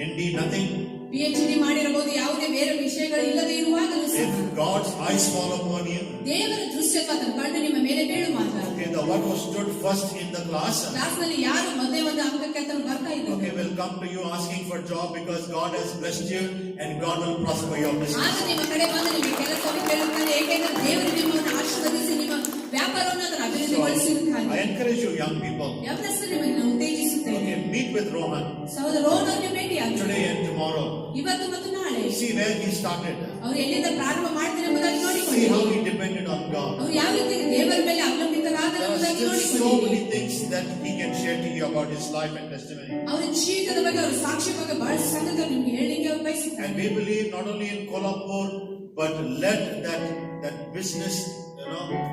ND, nothing. PhD ಮಾಡಿರಬಹುದು, ಯಾವುದೇ ಬೇರೆ ವಿಷಯಗಳು ಇಲ್ಲದೆ ಇರುವಾಗಲೂ ಸಹ, If God's eyes fall upon you, ದೇವರ ದೃಶ್ಯತ್ವ ಅದರ ಕಣ್ಣು ನಿಮ್ಮ ಮೇಲೆ ಬೀಳುವಾಗ, okay, the one who stood first in the class, class ನಲ್ಲಿ ಯಾರು ಮೊದಲೇ ಒಂದು ಅಂಕಕ್ಕೆ ಅಂತ ಬರ್ತಾ okay, ಇದ್ದಾರೆ, will come to you asking for job because God has blessed you and God will prosper your business. ಆಗ ನಿಮ್ಮ ಕಡೆ ಬಂದು ನಿಮಗೆ ಕೆಲಸವನ್ನು ಕೇಳುತ್ತಾರೆ, ಏಕೆಂದರೆ ದೇವರು ನಿಮ್ಮನ್ನು ಆಶೀರ್ವದಿಸಿ ನಿಮ್ಮ ವ್ಯಾಪಾರವನ್ನು ಅದನ್ನು So, ಅಭಿವೃದ್ಧಿಗೊಳಿಸಿರುತ್ತಾನೆ. I encourage you, young people. ಯೌವನಸ್ಥರು ನಿಮ್ಮನ್ನು ಉತ್ತೇಜಿಸುತ್ತೇನೆ. Okay, meet with Rohan ಸಹೋದರ ರೋಹನ್ ಅವರನ್ನು ಭೇಟಿಯಾಗಿ today and tomorrow. ಇವತ್ತು ಮತ್ತು ನಾಳೆ See where he started. ಅವರು ಎಲ್ಲಿಂದ ಪ್ರಾರಂಭ ಮಾಡ್ತಾರೆ ಎಂಬುದಾಗಿ See ನೋಡಿಕೊಳ್ಳಿ. how he depended on God. ಅವರು ಯಾವ ರೀತಿ ದೇವರ ಮೇಲೆ ಅವಲಂಬಿತರಾದರು There are ಎಂಬುದಾಗಿ still so ನೋಡಿಕೊಳ್ಳಿ. many things that he can share to you about his life and testimony. ಅವರ ಜೀವಿತದ ಬಗ್ಗೆ ಅವರ ಸಾಕ್ಷ್ಯ ಬಗ್ಗೆ ಬಹಳ ಸಂಗತಿಗಳು ನಿಮ್ಗೆ ಹೇಳಲಿಕ್ಕೆ ಅವರು And ಬಯಸುತ್ತಾರೆ. we believe not only in Kolhapur, but let that business,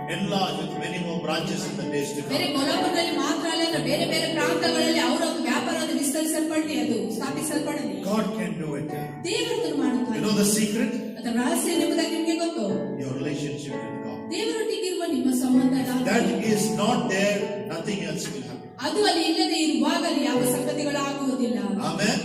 enlarge with many more branches in the days to ಬೇರೆ come. ಕೊಲ್ಹಾಪುರದಲ್ಲಿ ಮಾತ್ರ ಅಲ್ಲ, ಅಂದ್ರೆ ಬೇರೆ ಬೇರೆ ಪ್ರಾಂತಗಳಲ್ಲಿ ಅವರ ಒಂದು ವ್ಯಾಪಾರ ಅದು ವಿಸ್ತರಿಸಲ್ಪಡಲಿ, ಅದು ಸ್ಥಾಪಿಸಲ್ಪಡಲಿ. God can do it. ದೇವರು ಮಾಡುತ್ತಾರೆ. You know the secret? ಅದರ ರಹಸ್ಯ ಎಂಬುದಾಗಿ ನಿಮಗೆ ಗೊತ್ತು. Your relationship with God. ದೇವರೊಟ್ಟಿಗಿರುವ ನಿಮ್ಮ ಸಂಬಂಧ That is not there, nothing else will happen. ಅದು ಅಲ್ಲಿ ಇಲ್ಲದೆ ಇರುವಾಗ ಅಲ್ಲಿ ಯಾವ ಸಂಗತಿಗಳು ಆಗುವುದಿಲ್ಲ. Amen.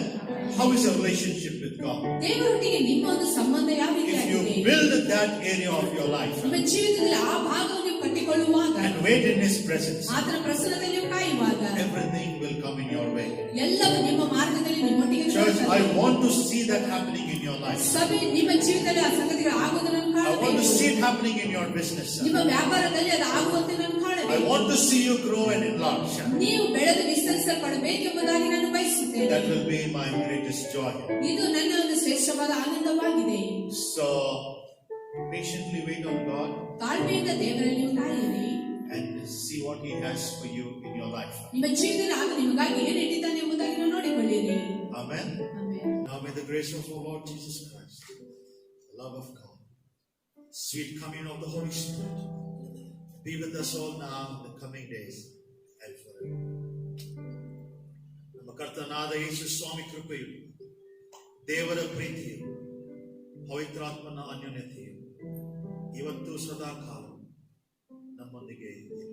How is your relationship with God? ದೇವರೊಟ್ಟಿಗೆ ನಿಮ್ಮ ಒಂದು ಸಂಬಂಧ ಯಾವ If you ರೀತಿಯಾಗಿದೆ? build that area of your life ನಿಮ್ಮ ಜೀವಿತದಲ್ಲಿ ಆ ಭಾಗವನ್ನು ನೀವು ಕಟ್ಟಿಕೊಳ್ಳುವಾಗ, and wait in His presence, ಆತನ ಪ್ರಸನ್ನದಲ್ಲಿ ನೀವು ಕಾಯುವಾಗ, everything will come in your way. ಎಲ್ಲವೂ ನಿಮ್ಮ ಮಾರ್ಗದಲ್ಲಿ ನಿಮ್ಮೊಟ್ಟಿಗೆ Church, ಬರುತ್ತದೆ. I want to see that happening in your life. ಸಭೆ ನಿಮ್ಮ ಜೀವಿತದಲ್ಲಿ ಆ ಸಂಗತಿಗಳು ಆಗುವುದನ್ನು I want to ಕಾಣಬೇಕು. see it happening in your business. ನಿಮ್ಮ ವ್ಯಾಪಾರದಲ್ಲಿ ಅದು ಆಗುವಂತೆ ನಾನು I ಕಾಣಬೇಕು. want to see you grow and enlarge. ನೀವು ಬೆಳೆದು ವಿಸ್ತರಿಸಲ್ಪಡಬೇಕೆಂಬುದಾಗಿ ನಾನು ಬಯಸುತ್ತೇನೆ. That will be my greatest joy. ಇದು ನನ್ನ ಒಂದು ಶ್ರೇಷ್ಠವಾದ ಆನಂದವಾಗಿದೆ. So, patiently wait on God ತಾಳ್ಮೆಯಿಂದ ದೇವರಲ್ಲಿ ನೀವು ಕಾಯಿರಿ. and see what He has for you in your life. ನಿಮ್ಮ ಜೀವಿತದಲ್ಲಿ ಆತ ನಿಮಗಾಗಿ ಏನು ಇಟ್ಟಿದ್ದಾನೆ ಎಂಬುದಾಗಿ ನೀವು ನೋಡಿಕೊಳ್ಳಿರಿ. Amen. Amen. Now may the grace of our Lord Jesus Christ, the love of God, sweet communion of the Holy Spirit, be with us all now in the coming days and forever. ನಮ್ಮ ಕರ್ತನಾದ ಯೇಸು ಸ್ವಾಮಿ ಕೃಪೆಯು, ದೇವರ ಪ್ರೀತಿಯು, ಪವಿತ್ರಾತ್ಮನ ಅನ್ಯೋನ್ಯತೆಯು ಇವತ್ತು ಸದಾ ಕಾಲ ನಮ್ಮೊಂದಿಗೆ ಇರಲಿ.